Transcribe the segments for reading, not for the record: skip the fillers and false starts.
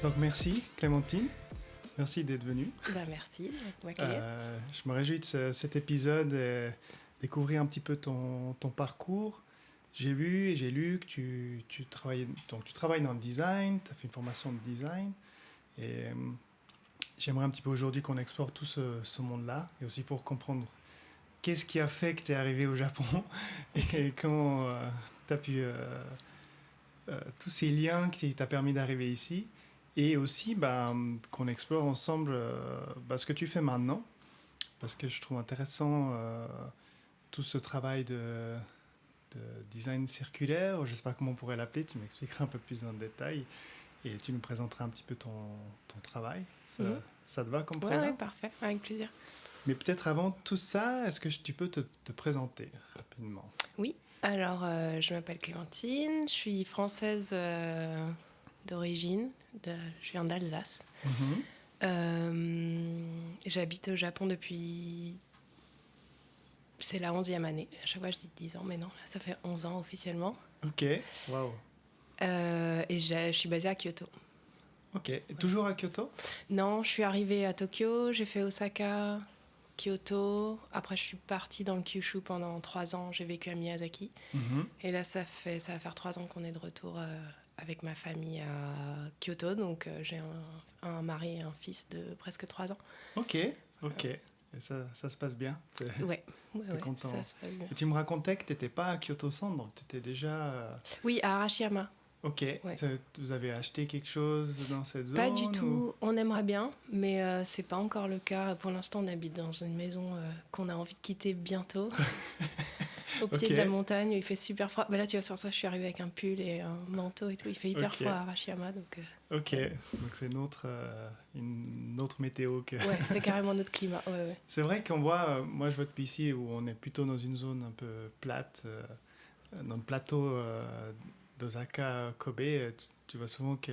Donc merci Clémentine, merci d'être venue. Merci de m'accueillir. Je me réjouis de cet épisode, découvrir un petit peu ton parcours. J'ai vu et j'ai lu que tu travailles dans le design, tu as fait une formation de design. Et j'aimerais un petit peu aujourd'hui qu'on explore tout ce monde-là, et aussi pour comprendre qu'est-ce qui a fait que tu es arrivé au Japon et comment tu as pu... tous ces liens qui t'a permis d'arriver ici. Et aussi qu'on explore ensemble ce que tu fais maintenant, parce que je trouve intéressant tout ce travail de design circulaire, je ne sais pas comment on pourrait l'appeler, tu m'expliqueras un peu plus en détail et tu nous présenteras un petit peu ton travail. Ça te va comme programme? Oui, parfait, avec plaisir. Mais peut-être avant tout ça, est-ce que tu peux te présenter rapidement? Oui, alors je m'appelle Clémentine, je suis française d'origine, je viens d'Alsace. J'habite au Japon depuis... C'est la 11e année. À chaque fois, je dis 10 ans, mais non, là, ça fait 11 ans officiellement. Ok, waouh. Et je suis basée à Kyoto. Ok, et toujours à Kyoto? Non, je suis arrivée à Tokyo, j'ai fait Osaka, Kyoto. Après, je suis partie dans le Kyushu pendant 3 ans. J'ai vécu à Miyazaki. Et là, ça va faire 3 ans qu'on est de retour avec ma famille à Kyoto. Donc, j'ai un mari et un fils de presque 3 ans. Ok. Et ça se passe bien? Ouais, T'es content? ça se passe bien. Et tu me racontais que tu n'étais pas à Kyoto-san, donc tu étais déjà... Oui, à Arashiyama. Ok. Ouais. Vous avez acheté quelque chose dans cette zone? Pas du tout. On aimerait bien, mais c'est pas encore le cas. Pour l'instant, on habite dans une maison qu'on a envie de quitter bientôt. Au pied de la montagne, où il fait super froid. Là, tu vois, sur ça, je suis arrivée avec un pull et un manteau et tout. Il fait hyper froid à Arashiyama. Ok, donc c'est une autre météo que... Ouais, c'est carrément notre climat. Ouais. C'est vrai qu'on voit, moi je vois depuis ici, où on est plutôt dans une zone un peu plate, dans le plateau d'Osaka, Kobe, tu vois souvent que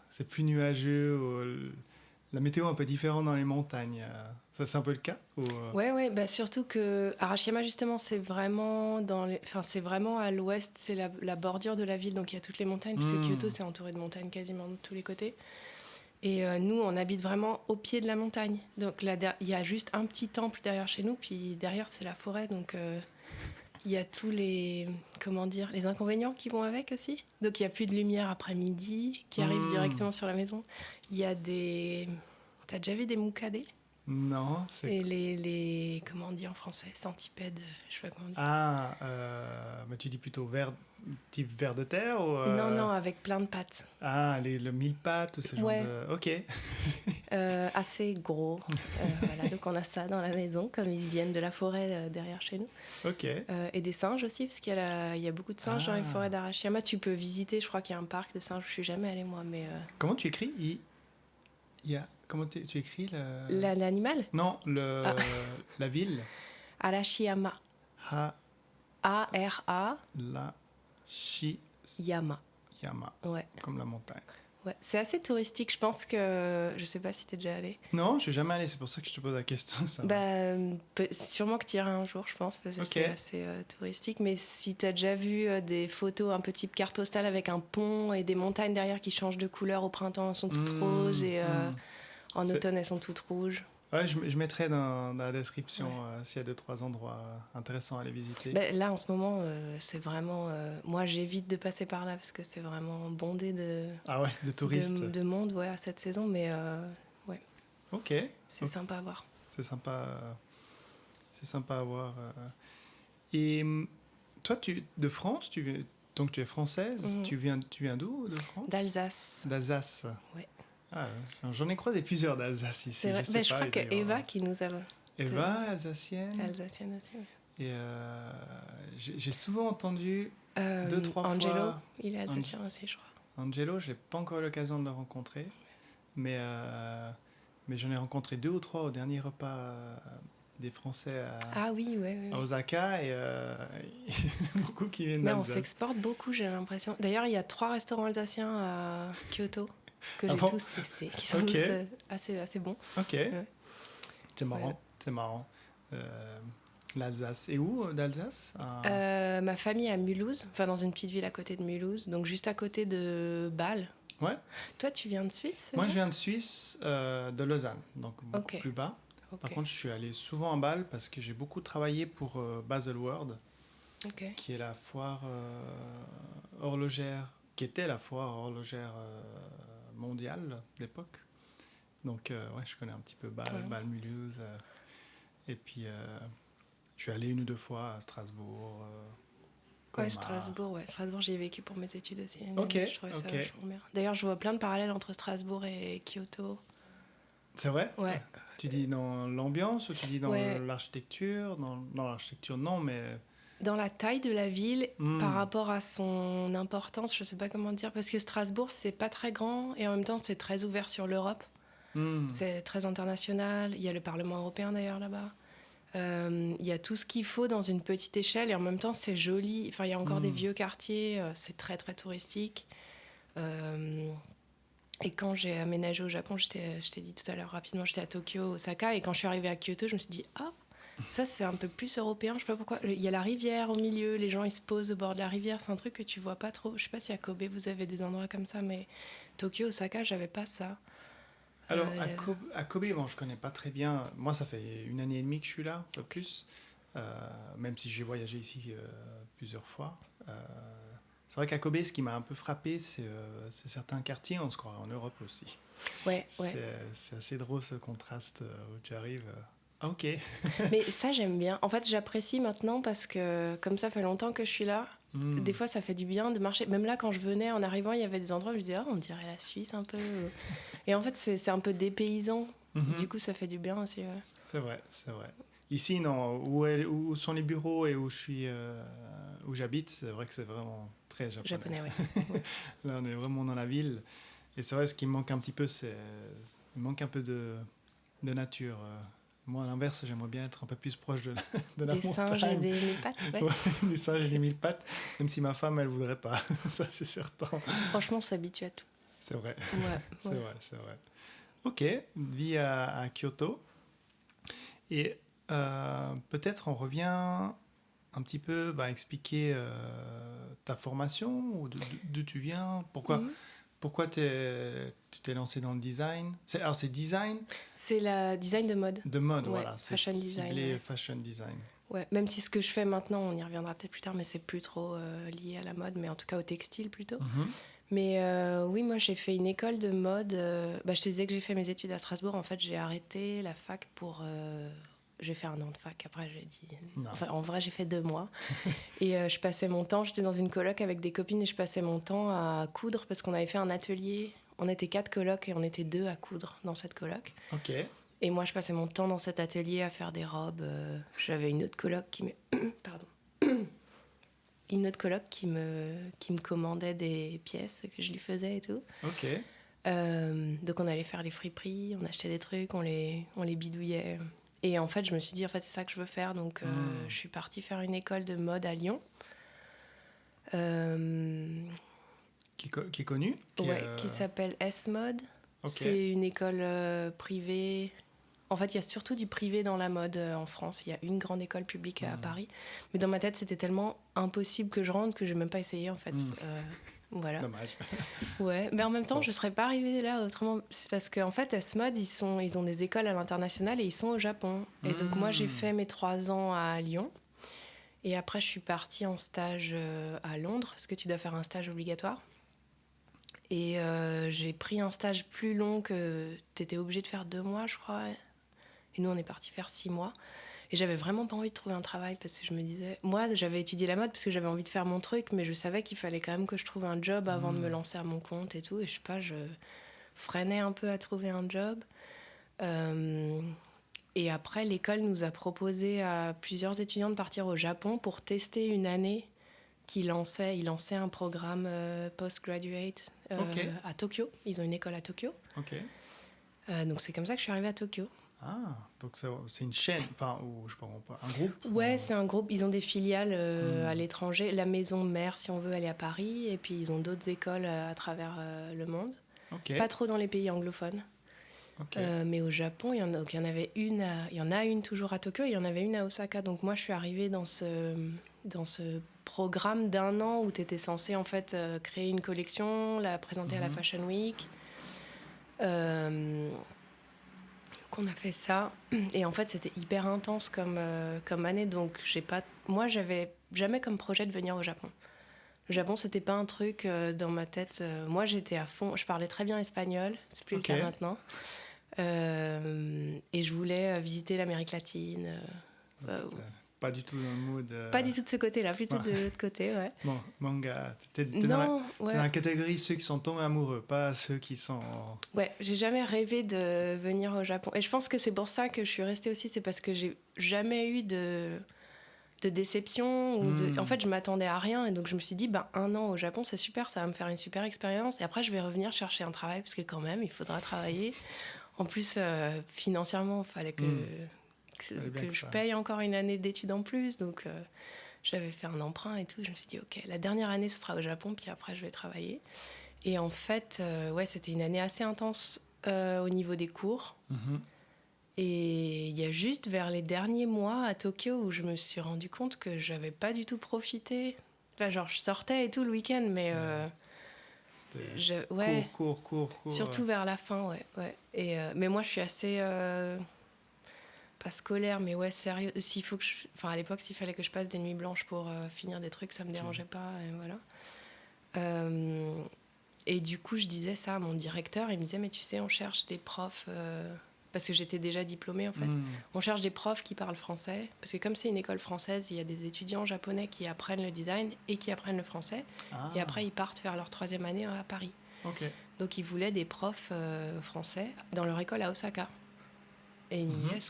c'est plus nuageux, la météo est un peu différente dans les montagnes. Ça, c'est un peu le cas Ouais, surtout que Arashiyama, justement, c'est vraiment, c'est vraiment à l'ouest, c'est la bordure de la ville, donc il y a toutes les montagnes, puisque Kyoto, c'est entouré de montagnes quasiment de tous les côtés. Et nous, on habite vraiment au pied de la montagne. Donc là, il y a juste un petit temple derrière chez nous, puis derrière, c'est la forêt, donc... Il y a tous les inconvénients qui vont avec aussi. Donc il n'y a plus de lumière après-midi qui arrive directement sur la maison. Il y a des... T'as déjà vu des mukade? Non, c'est... Et les... Comment on dit en français? Centipèdes, je sais pas comment on dit. Ah, mais tu dis plutôt type ver de terre ou Non, avec plein de pattes. Ah, le mille-pattes ou ce genre de... Ok. Assez gros. Voilà, donc on a ça dans la maison, comme ils viennent de la forêt derrière chez nous. Ok. Et des singes aussi, parce qu'il y a beaucoup de singes dans les forêts d'Arashiyama. Tu peux visiter, je crois qu'il y a un parc de singes. Je suis jamais allée moi, mais... Comment tu écris Comment tu écris l'animal? Non, la ville. Arashiyama. A-R-A. Yama. Ouais. Comme la montagne. Ouais. C'est assez touristique, je pense que... Je sais pas si t'es déjà allé. Non, je suis jamais allé, c'est pour ça que je te pose la question. Ça. Sûrement que tu iras un jour, je pense, parce que c'est assez touristique. Mais si t'as déjà vu des photos un peu type carte postale avec un pont et des montagnes derrière qui changent de couleur, au printemps elles sont toutes roses et en automne elles sont toutes rouges. Ouais, je mettrai dans la description s'il y a 2-3 endroits intéressants à aller visiter. Là, en ce moment, c'est vraiment... moi, j'évite de passer par là parce que c'est vraiment bondé de touristes. De monde à cette saison, mais ouais. Ok. C'est sympa à voir. C'est sympa à voir. Et toi, de France, donc tu es française, tu viens d'où de France? D'Alsace. D'Alsace. Ouais. Ah, j'en ai croisé plusieurs d'Alsace ici. Je crois que Eva qui nous a... Eva, alsacienne. Alsacienne aussi. Et j'ai souvent entendu 2-3 fois... Angelo, il est alsacien aussi, je crois. Angelo, je n'ai pas encore eu l'occasion de le rencontrer, mais j'en ai rencontré 2 ou 3 au dernier repas des Français à Osaka, et beaucoup qui viennent d'Alsace. Mais on s'exporte beaucoup, j'ai l'impression. D'ailleurs, il y a 3 restaurants alsaciens à Kyoto que j'ai tous testés, qui sont tous assez bons. Ok, c'est marrant, c'est marrant. L'Alsace. Et où d'Alsace? Ma famille est à Mulhouse, enfin dans une petite ville à côté de Mulhouse, donc juste à côté de Bâle. Ouais. Toi, tu viens de Suisse, c'est Moi, ça? je viens de Suisse, de Lausanne, donc beaucoup Ok. plus bas. Par Ok. contre, je suis allé souvent à Bâle parce que j'ai beaucoup travaillé pour Baselworld, Ok. qui est la foire horlogère, qui était la foire horlogère mondiale d'époque. Donc, ouais, je connais un petit peu Bâle, Ouais. Bâle-Mulhouse. Et puis, je suis allé 1 ou 2 fois à Strasbourg, Ouais, Colmar. Strasbourg, ouais. Strasbourg, j'y ai vécu pour mes études aussi une Ok, année. Je trouvais ça ok. vachement bien. D'ailleurs, je vois plein de parallèles entre Strasbourg et Kyoto. C'est vrai? Ouais. Tu dis dans l'ambiance ou tu dis dans Ouais. l'architecture? Dans l'architecture, non, mais... Dans la taille de la ville, par Hmm, rapport à son importance, je sais pas comment dire, parce que Strasbourg, c'est pas très grand et en même temps, c'est très ouvert sur l'Europe. hmm, C'est très international. Il y a le Parlement européen d'ailleurs là-bas. Il y a tout ce qu'il faut dans une petite échelle et en même temps, c'est joli. Enfin, il y a encore des hmm. vieux quartiers, c'est très très touristique. Euh, et quand j'ai aménagé au Japon, je t'ai dit tout à l'heure rapidement, j'étais à Tokyo, Osaka, et quand je suis arrivée à Kyoto, je me suis dit, ah, ça c'est un peu plus européen, je sais pas pourquoi. Il y a la rivière au milieu, les gens ils se posent au bord de la rivière, c'est un truc que tu vois pas trop. Je sais pas si à Kobe vous avez des endroits comme ça, mais Tokyo, Osaka, j'avais pas ça. Alors, Le- À Kobe, bon, je connais pas très bien. Moi, ça fait 1 année et demie que je suis là, un peu plus. Même si j'ai voyagé ici plusieurs fois. C'est vrai qu'à Kobe, ce qui m'a un peu frappé, c'est certains quartiers, on se croit en Europe aussi. Ouais, ouais. C'est assez drôle ce contraste où tu arrives. Ah, ok. Mais ça, j'aime bien. En fait, j'apprécie maintenant parce que comme ça fait longtemps que je suis là, des Hmm, fois ça fait du bien de marcher. Même là, quand je venais en arrivant, il y avait des endroits où je disais, oh, on dirait la Suisse un peu. Et en fait, c'est un peu dépaysant. mhm. Du coup, ça fait du bien aussi. Ouais. C'est vrai, c'est vrai. Ici, non, où sont les bureaux et où je suis, où j'habite, c'est vrai que c'est vraiment très japonais. Japonais, ouais. Ouais. Là, on est vraiment dans la ville. Et c'est vrai, ce qui me manque un petit peu, il manque un peu de nature. Moi, à l'inverse, j'aimerais bien être un peu plus proche de la Des singes et montagne. des mille pattes, ouais. Ouais, des singes et des 1000 pattes, même si ma femme, elle voudrait pas. Ça, c'est certain. Franchement, on s'habitue à tout. C'est vrai, Ouais, c'est ouais. vrai, c'est vrai. Ok, vie à Kyoto. Et peut-être on revient un petit peu expliquer ta formation, ou d'où tu viens, Mhm. pourquoi tu t'es lancé dans le design. Alors c'est design C'est la design de mode. de mode, Ouais, voilà, c'est fashion design, ciblé ouais. fashion design. Ouais, même si ce que je fais maintenant, on y reviendra peut-être plus tard, mais c'est plus trop lié à la mode, mais en tout cas au textile plutôt. Mhm. Mais oui, moi j'ai fait une école de mode. Je te disais que j'ai fait mes études à Strasbourg. En fait, j'ai arrêté la fac pour. J'ai fait 1 an de fac. Après, j'ai dit. Enfin, en Nice. vrai, j'ai fait 2 mois. Et je passais mon temps. J'étais dans une coloc avec des copines et je passais mon temps à coudre parce qu'on avait fait un atelier. On était 4 colocs et on était 2 à coudre dans cette coloc. Ok. Et moi, je passais mon temps dans cet atelier à faire des robes. J'avais une autre coloc qui me. Pardon. Une autre coloc qui me commandait des pièces que je lui faisais et tout. Ok. Donc on allait faire les friperies, on achetait des trucs, on les bidouillait. Et en fait, je me suis dit, en fait, c'est ça que je veux faire. Donc Hmm. je suis partie faire une école de mode à Lyon. Euh, Qui est connu ouais, qui s'appelle S-Mode. Ok. C'est une école privée. En fait, il y a surtout du privé dans la mode en France. Il y a une grande école publique à Hmm. Paris. Mais dans ma tête, c'était tellement impossible que je rentre que je n'ai même pas essayé, en fait. Hmm. Voilà. Dommage. Ouais, mais en même temps, Bon. je ne serais pas arrivée là autrement. C'est parce qu'en fait, S-Mode, ils ont des écoles à l'international et ils sont au Japon. Et donc, moi, j'ai Hmm. fait mes 3 ans à Lyon. Et après, je suis partie en stage à Londres, parce que tu dois faire un stage obligatoire. Et j'ai pris un stage plus long que tu étais obligé de faire 2 mois, je crois. Et nous, on est parti faire 6 mois. Et j'avais vraiment pas envie de trouver un travail parce que je me disais... Moi, j'avais étudié la mode parce que j'avais envie de faire mon truc, mais je savais qu'il fallait quand même que je trouve un job avant de me lancer à mon compte et tout. Et je sais pas, je freinais un peu à trouver un job. Et après, l'école nous a proposé à plusieurs étudiants de partir au Japon pour tester une année ils lançaient un programme postgraduate Ok. à Tokyo. Ils ont une école à Tokyo. Ok. Donc c'est comme ça que je suis arrivée à Tokyo. Ah, donc c'est une chaîne, enfin, ou je sais pas, un groupe. Ouais, c'est un groupe. Ils ont des filiales Hmm. à l'étranger. La maison mère, si on veut, elle est à Paris. Et puis ils ont d'autres écoles à travers le monde. Ok. Pas trop dans les pays anglophones. Ok. Mais au Japon, il y en a une toujours à Tokyo et il y en avait une à Osaka. Donc moi, je suis arrivée dans ce programme d'1 an où tu étais censé en fait créer une collection, la présenter à la Fashion Week. On a fait ça et en fait c'était hyper intense comme année, donc moi j'avais jamais comme projet de venir au Japon. Le Japon c'était pas un truc dans ma tête. Moi j'étais à fond, je parlais très bien espagnol, c'est plus le cas maintenant, et je voulais visiter l'Amérique latine. Pas du tout dans le mood. Pas du tout de ce côté-là, plutôt de l'autre côté, ouais. Bon, manga. T'es dans la catégorie ceux qui sont tombés amoureux, pas ceux qui sont... Ouais, j'ai jamais rêvé de venir au Japon. Et je pense que c'est pour ça que je suis restée aussi, c'est parce que j'ai jamais eu de déception. En fait, je m'attendais à rien. Et donc, je me suis dit, 1 an au Japon, c'est super, ça va me faire une super expérience. Et après, je vais revenir chercher un travail, parce que quand même, il faudra travailler. En plus, financièrement, il fallait que je paye encore une année d'études en plus, donc j'avais fait un emprunt et tout. Je me suis dit, ok, la dernière année, ce sera au Japon, puis après, je vais travailler. Et en fait, c'était une année assez intense au niveau des cours. Et il y a juste vers les derniers mois à Tokyo où je me suis rendu compte que j'avais pas du tout profité. Enfin, genre, je sortais et tout le week-end, mais... cours. Surtout vers la fin, ouais. Et, mais moi, je suis assez... pas scolaire, mais sérieux. À l'époque, s'il fallait que je passe des nuits blanches pour finir des trucs, ça me dérangeait pas, et voilà. Et du coup, je disais ça à mon directeur, il me disait, mais tu sais, on cherche des profs, parce que j'étais déjà diplômée, en fait. On cherche des profs qui parlent français, parce que comme c'est une école française, il y a des étudiants japonais qui apprennent le design et qui apprennent le français, et après, ils partent faire leur 3e année à Paris. Donc, ils voulaient des profs français dans leur école à Osaka. Et il me dit, est-ce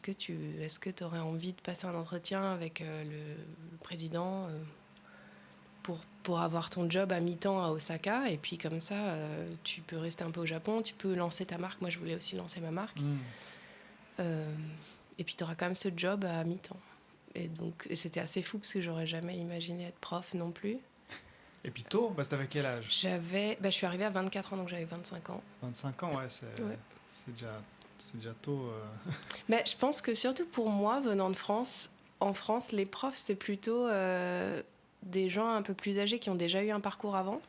que tu aurais envie de passer un entretien avec le président pour avoir ton job à mi-temps à Osaka, et puis comme ça, tu peux rester un peu au Japon, tu peux lancer ta marque. Moi, je voulais aussi lancer ma marque. Et puis, tu auras quand même ce job à mi-temps. Et donc, c'était assez fou, parce que j'aurais jamais imaginé être prof non plus. Et puis tôt, t'avais quel âge ? Je suis arrivée à 24 ans, donc j'avais 25 ans. 25 ans, c'est déjà tôt. Je pense que surtout pour moi, venant de France, en France, les profs, c'est plutôt des gens un peu plus âgés qui ont déjà eu un parcours avant.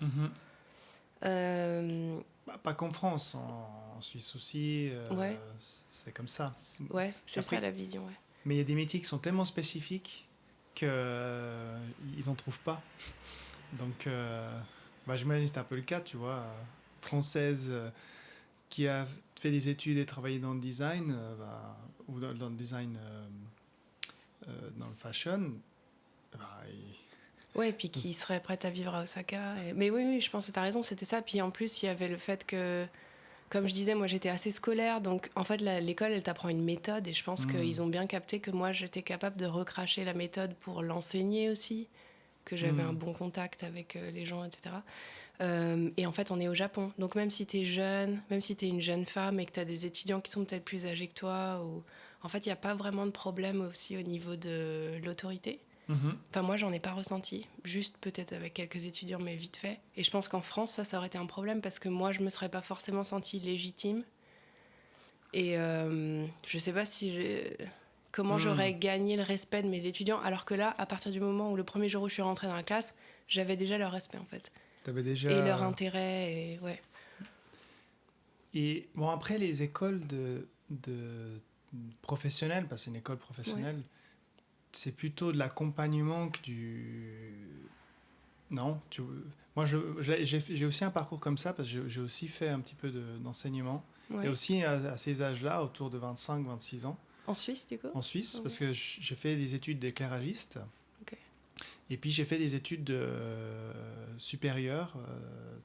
Pas qu'en France, en Suisse aussi, c'est comme ça. Ouais, c'est après, ça la vision. Ouais. Mais il y a des métiers qui sont tellement spécifiques qu'ils n'en trouvent pas. Donc, j'imagine que c'est un peu le cas, tu vois, française qui a fait des études et travaillé dans le design, ou dans le design, dans le fashion. Ouais, et puis qui serait prête à vivre à Osaka. Mais oui, je pense que tu as raison, c'était ça. Puis en plus, il y avait le fait que, comme je disais, moi j'étais assez scolaire, donc en fait l'école elle t'apprend une méthode, et je pense qu'ils ont bien capté que moi j'étais capable de recracher la méthode pour l'enseigner aussi, que j'avais un bon contact avec les gens, etc. Et en fait, on est au Japon. Donc même si t'es jeune, même si t'es une jeune femme et que t'as des étudiants qui sont peut-être plus âgés que toi, en fait, il n'y a pas vraiment de problème aussi au niveau de l'autorité. Enfin, moi, j'en ai pas ressenti. Juste peut-être avec quelques étudiants, mais vite fait. Et je pense qu'en France, ça aurait été un problème, parce que moi, je me serais pas forcément sentie légitime. Et je sais pas comment j'aurais gagné le respect de mes étudiants, alors que là, à partir du moment où le premier jour où je suis rentrée dans la classe, j'avais déjà leur respect, en fait. T'avais déjà... Et leur intérêt, et ouais. Et bon, après, les écoles de professionnelles, parce que c'est une école professionnelle, c'est plutôt de l'accompagnement que Non, moi, j'ai aussi un parcours comme ça, parce que j'ai aussi fait un petit peu d'enseignement. Et aussi à ces âges-là, autour de 25-26 ans. En Suisse, du coup ? En Suisse, parce que j'ai fait des études d'éclairagiste. Et puis j'ai fait des études supérieures,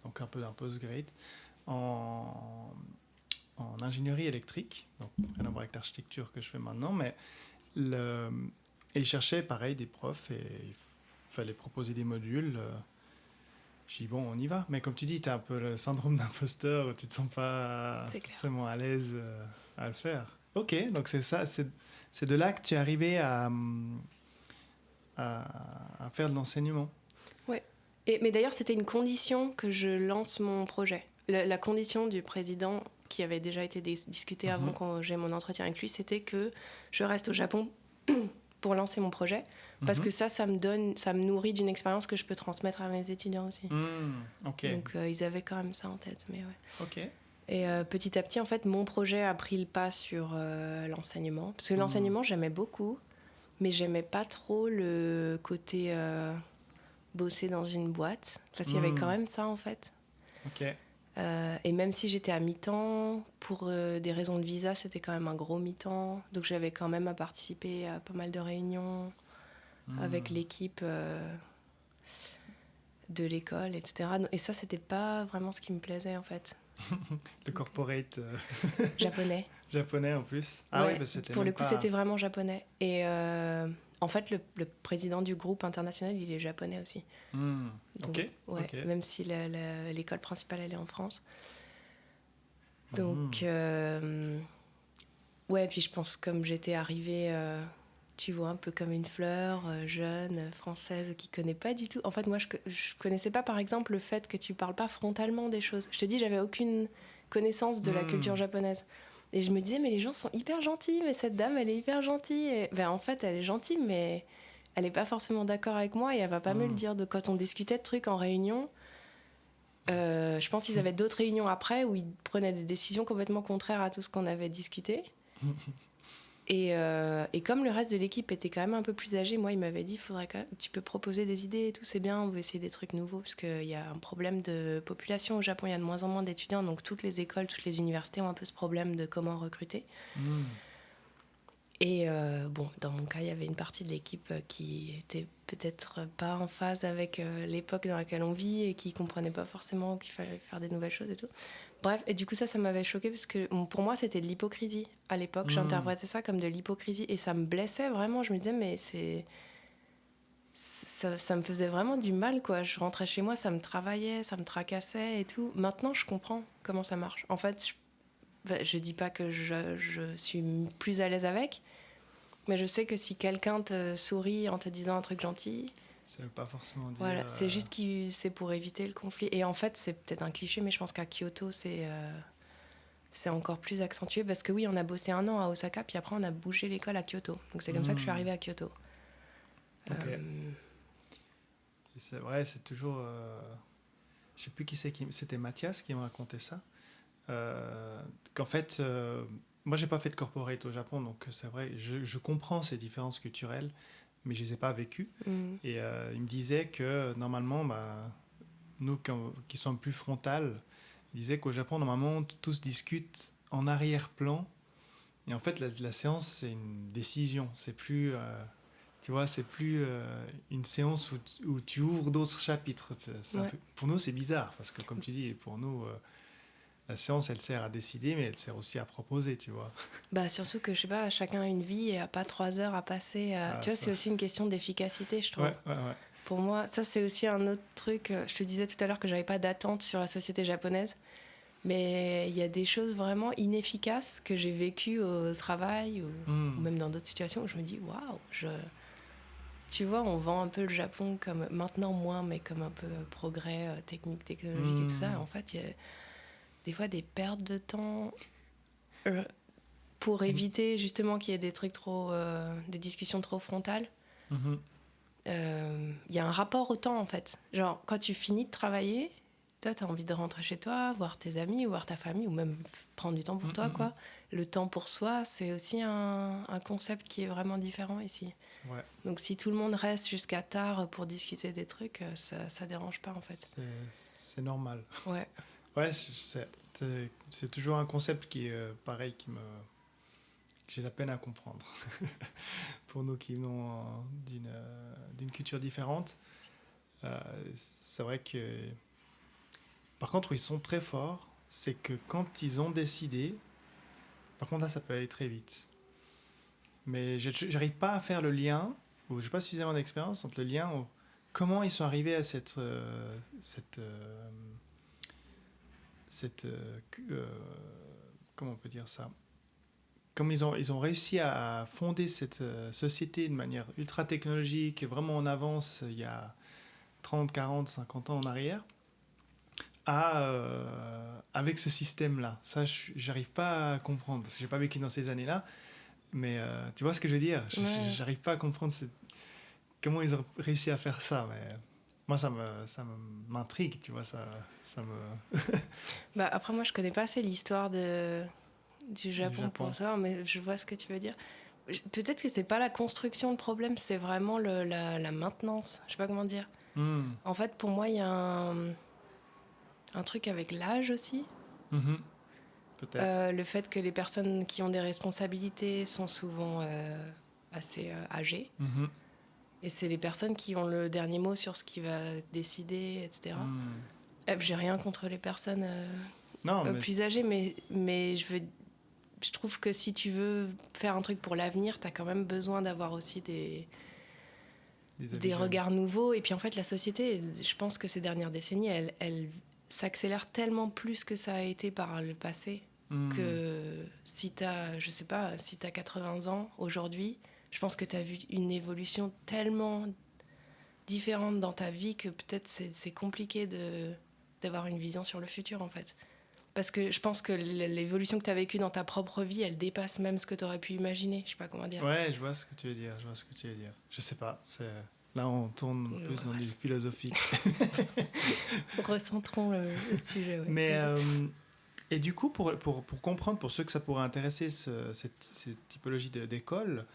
donc un peu d'un postgrade, en ingénierie électrique. Donc rien à voir avec l'architecture que je fais maintenant, mais et ils cherchaient pareil des profs, et il fallait proposer des modules. J'ai dit bon, on y va. Mais comme tu dis, tu as un peu le syndrome d'imposteur, où tu te sens pas forcément à l'aise à le faire. Ok, donc c'est ça, c'est de là que tu es arrivé à faire de l'enseignement. Ouais. Mais d'ailleurs, c'était une condition que je lance mon projet. La condition du président, qui avait déjà été discutée avant quand j'ai mon entretien avec lui, c'était que je reste au Japon pour lancer mon projet, parce que ça me nourrit d'une expérience que je peux transmettre à mes étudiants aussi. Ok. Donc ils avaient quand même ça en tête, mais ouais. Ok. Et petit à petit, en fait, mon projet a pris le pas sur l'enseignement, parce que l'enseignement, j'aimais beaucoup, mais j'aimais pas trop le côté bosser dans une boîte, parce qu'il y avait quand même ça, en fait. Ok. Et même si j'étais à mi-temps, pour des raisons de visa, c'était quand même un gros mi-temps. Donc j'avais quand même à participer à pas mal de réunions avec l'équipe de l'école, etc. Et ça, c'était pas vraiment ce qui me plaisait, en fait. Le corporate Japonais. japonais en plus. Ah Ouais, oui, bah c'était pour même le coup, pas... c'était vraiment japonais. Et en fait, le président du groupe international, il est japonais aussi. Donc, ok. ouais, Ok. même si l'école principale, elle est en France. Donc, ouais, puis je pense comme j'étais arrivée, tu vois, un peu comme une fleur, jeune, française, qui connaît pas du tout. En fait, moi, je connaissais pas, par exemple, le fait que tu parles pas frontalement des choses. Je te dis, j'avais aucune connaissance de la culture japonaise. Et je me disais, mais les gens sont hyper gentils, mais cette dame, elle est hyper gentille. Et, ben, en fait, elle est gentille, mais elle est pas forcément d'accord avec moi et elle va pas me le dire. De quand on discutait de trucs en réunion, je pense qu'ils avaient d'autres réunions après où ils prenaient des décisions complètement contraires à tout ce qu'on avait discuté. Et comme le reste de l'équipe était quand même un peu plus âgé, moi, il m'avait dit, faudrait quand même, tu peux proposer des idées et tout, c'est bien, on veut essayer des trucs nouveaux, parce qu'il y a un problème de population au Japon, il y a de moins en moins d'étudiants, donc toutes les écoles, toutes les universités ont un peu ce problème de comment recruter. Et bon, dans mon cas, il y avait une partie de l'équipe qui était peut-être pas en phase avec l'époque dans laquelle on vit et qui comprenait pas forcément qu'il fallait faire des nouvelles choses et tout. Bref, et du coup, ça m'avait choquée parce que pour moi, c'était de l'hypocrisie. À l'époque, j'interprétais ça comme de l'hypocrisie et ça me blessait vraiment. Je me disais, mais ça me faisait vraiment du mal, quoi. Je rentrais chez moi, ça me travaillait, ça me tracassait et tout. Maintenant, je comprends comment ça marche. En fait, je dis pas que je suis plus à l'aise avec, mais je sais que si quelqu'un te sourit en te disant un truc gentil, ça veut pas forcément dire... voilà, c'est juste que c'est pour éviter le conflit. Et en fait, c'est peut-être un cliché, mais je pense qu'à Kyoto, c'est encore plus accentué parce que oui, on a bossé 1 an à Osaka, puis après on a bougé l'école à Kyoto. Donc c'est comme ça que je suis arrivée à Kyoto. Ok. Et c'est vrai, c'est toujours... je sais plus qui c'est, c'était Mathias qui me racontait ça. Qu'en fait, moi j'ai pas fait de corporate au Japon, donc c'est vrai, je comprends ces différences culturelles, mais je les ai pas vécues. Et il me disait que normalement, nous qui sommes plus frontales, il disait qu'au Japon, normalement, tout se discute en arrière-plan. Et en fait, la séance, c'est une décision. C'est plus, tu vois, c'est plus une séance où tu ouvres d'autres chapitres. Pour nous, c'est bizarre, parce que comme tu dis, pour nous... la séance, elle sert à décider, mais elle sert aussi à proposer, tu vois. Bah, surtout que, je sais pas, chacun a une vie et a pas 3 heures à passer. Tu vois, c'est aussi une question d'efficacité, je trouve. Ouais. Pour moi, ça, c'est aussi un autre truc. Je te disais tout à l'heure que j'avais pas d'attente sur la société japonaise, mais il y a des choses vraiment inefficaces que j'ai vécues au travail ou même dans d'autres situations où je me dis, waouh, tu vois, on vend un peu le Japon comme, maintenant moins, mais comme un peu progrès technique, technologique et tout ça. En fait, il y a des fois des pertes de temps pour éviter justement qu'il y ait des trucs des discussions trop frontales. Y a un rapport au temps, en fait. Genre, quand tu finis de travailler, toi, t'as envie de rentrer chez toi, voir tes amis, voir ta famille, ou même prendre du temps pour toi, quoi. Le temps pour soi, c'est aussi un concept qui est vraiment différent ici. C'est vrai. Donc, si tout le monde reste jusqu'à tard pour discuter des trucs, ça dérange pas, en fait. C'est normal. Ouais. Ouais, c'est toujours un concept qui est pareil, que j'ai la peine à comprendre. Pour nous qui venons d'une culture différente, c'est vrai que... Par contre, où ils sont très forts, c'est que quand ils ont décidé, par contre là, ça peut aller très vite. Mais j'arrive pas à faire le lien, ou j'ai pas suffisamment d'expérience entre le lien, comment ils sont arrivés à comment on peut dire ça, comme ils ont réussi à fonder cette société de manière ultra technologique, vraiment en avance il y a 30, 40, 50 ans en arrière, avec ce système-là. Ça, j'arrive pas à comprendre, parce que j'ai pas vécu dans ces années-là. Mais tu vois ce que je veux dire? Ouais. J'arrive pas à comprendre comment ils ont réussi à faire ça. Mais moi, m'intrigue, tu vois. Ça me... Bah, après, moi, je connais pas assez l'histoire du Du Japon Japon. pour savoir, mais je vois ce que tu veux dire. Peut-être que c'est pas la construction le problème, c'est vraiment la maintenance. Je sais pas comment dire. Hmm. En fait, pour moi, il y a un truc avec l'âge aussi. Mhm. Peut-être. Le fait que les personnes qui ont des responsabilités sont souvent assez âgées. Mhm. Et c'est les personnes qui ont le dernier mot sur ce qui va décider, etc. Hmm. J'ai rien contre les personnes Non, mais plus âgées, mais je trouve que si tu veux faire un truc pour l'avenir, tu as quand même besoin d'avoir aussi des avis des jeunes. regards nouveaux. Et puis en fait, la société, je pense que ces dernières décennies, elle s'accélère tellement plus que ça a été par le passé. Hmm. Que si tu as, je sais pas, si tu as 80 ans aujourd'hui, je pense que tu as vu une évolution tellement différente dans ta vie que peut-être c'est compliqué d'avoir une vision sur le futur en fait. Parce que je pense que l'évolution que tu as vécue dans ta propre vie, elle dépasse même ce que tu aurais pu imaginer. Je sais pas comment dire. Ouais, je vois ce que tu veux dire. Je sais pas. Là, on tourne plus dans du philosophique. Recentrons le sujet. Ouais. Mais et du coup, pour comprendre, pour ceux que ça pourrait intéresser, cette typologie d'école,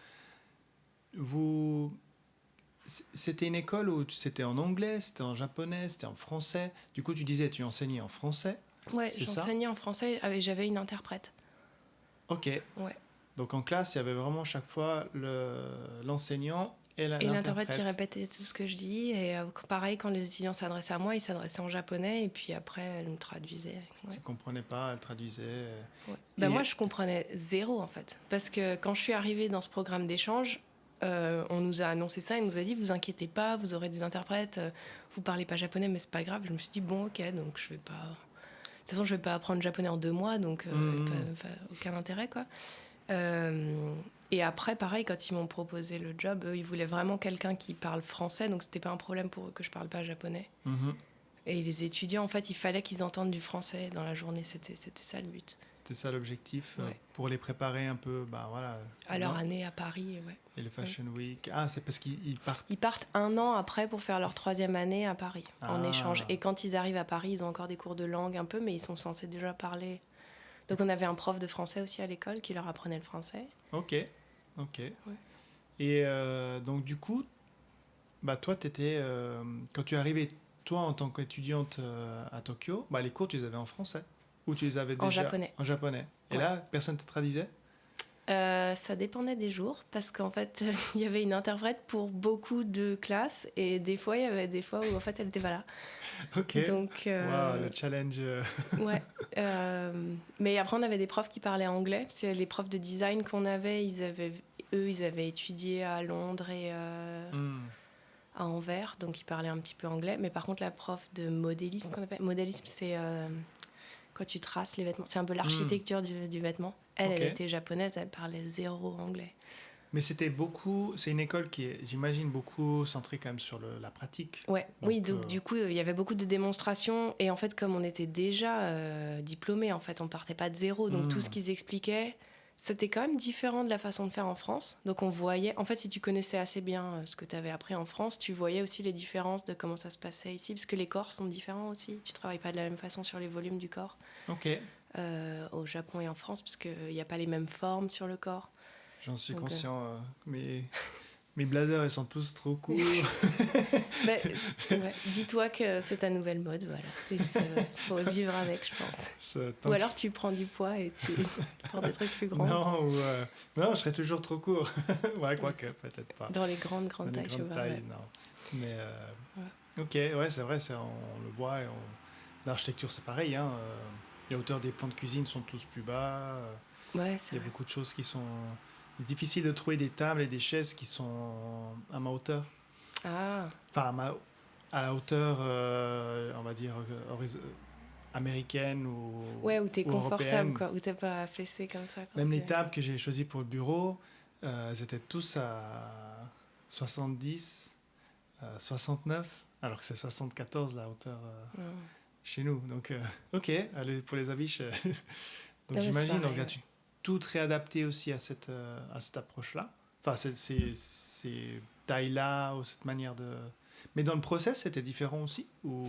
c'était une école où c'était en anglais, c'était en japonais, c'était en français. Du coup, tu disais, tu enseignais en français. Ouais, C'est ça? j'enseignais en français, j'avais une interprète. Ok. Ouais. Donc en classe, il y avait vraiment chaque fois l'enseignant et Et l'interprète qui l'interprète. répétait tout ce que je dis. Et pareil, quand les étudiants s'adressaient à moi, ils s'adressaient en japonais. Et puis après, elle me traduisait. Si Ouais. tu comprenais pas, elle traduisait. Ouais. Et Moi, je comprenais zéro, en fait. Parce que quand je suis arrivée dans ce programme d'échange, on nous a annoncé ça. Il nous a dit, vous inquiétez pas, vous aurez des interprètes. Vous parlez pas japonais, mais c'est pas grave. Je me suis dit, bon, ok, donc je vais pas... De toute façon, je vais pas apprendre japonais en 2 mois, donc aucun intérêt, quoi. Et après, pareil, quand ils m'ont proposé le job, eux, ils voulaient vraiment quelqu'un qui parle français, donc c'était pas un problème pour eux que je parle pas japonais. Mhm. Et les étudiants, en fait, il fallait qu'ils entendent du français dans la journée, c'était ça le but. C'était ça l'objectif, Ouais. pour les préparer un peu, bah voilà. À leur année à Paris, ouais. Et le Fashion Week. Ah, c'est parce qu'ils partent. Ils partent 1 an après pour faire leur 3e année à Paris, en Ah. échange. Et quand ils arrivent à Paris, ils ont encore des cours de langue un peu, mais ils sont censés déjà parler. Donc on avait un prof de français aussi à l'école qui leur apprenait le français. Ok. Ouais. Et donc du coup, bah toi, quand tu es arrivée, toi en tant qu'étudiante à Tokyo, bah les cours tu les avais en français ou tu les avais déjà En japonais. en japonais. Et Ouais. là, personne ne te traduisait? Ça dépendait des jours parce qu'en fait il y avait une interprète pour beaucoup de classes et des fois il y avait des fois où en fait elle n'était pas là. Ok. Donc Waouh, le challenge. ouais. Mais après on avait des profs qui parlaient anglais. C'est les profs de design qu'on avait, ils avaient étudié à Londres et à Anvers, donc ils parlaient un petit peu anglais. Mais par contre la prof de modélisme qu'on appelle modélisme, c'est quand tu traces les vêtements, c'est un peu l'architecture du vêtement. Elle Ok. était japonaise, elle parlait zéro anglais. Mais c'est une école qui est, j'imagine, beaucoup centrée quand même sur la pratique. Ouais, Donc, oui, donc du coup, il y avait beaucoup de démonstrations. Et en fait, comme on était déjà diplômés, en fait, on partait pas de zéro. Donc tout ce qu'ils expliquaient, c'était quand même différent de la façon de faire en France. Donc on voyait, en fait, si tu connaissais assez bien ce que tu avais appris en France, tu voyais aussi les différences de comment ça se passait ici. Parce que les corps sont différents aussi. Tu travailles pas de la même façon sur les volumes du corps Ok, au Japon et en France, parce qu'il n'y a pas les mêmes formes sur le corps. j'en suis Donc, conscient. Mes blazers, ils sont tous trop courts. Ouais, dis-toi que c'est ta nouvelle mode, voilà. Il faut vivre avec, je pense. Ou alors tu prends du poids et tu prends des trucs plus grands. Non, je serais toujours trop court. Ouais, quoique, peut-être pas. Dans les grandes Dans les tailles, je grandes vois. tailles, Ouais. non. Mais, ok, ouais, c'est vrai, on le voit. L'architecture, c'est pareil. Hein, les hauteurs des plans de cuisine sont tous plus bas. Ouais, Il y a beaucoup de choses qui sont... Il est difficile de trouver des tables et des chaises qui sont à ma hauteur. Ah. Enfin, à la hauteur, on va dire, américaine ou Ouais, où t'es ou confortable, européenne. quoi. Où t'es pas affaissé comme ça. Même les tables que j'ai choisies pour le bureau, elles étaient tous à 70, 69, alors que c'est 74 la hauteur chez nous. Donc, ok, allez, pour les habits, donc Ouais, j'imagine, c'est pareil, donc, ouais. tout réadapté aussi à cette approche-là. Enfin, ces tailles-là ou cette manière de... Mais dans le process, c'était différent aussi ou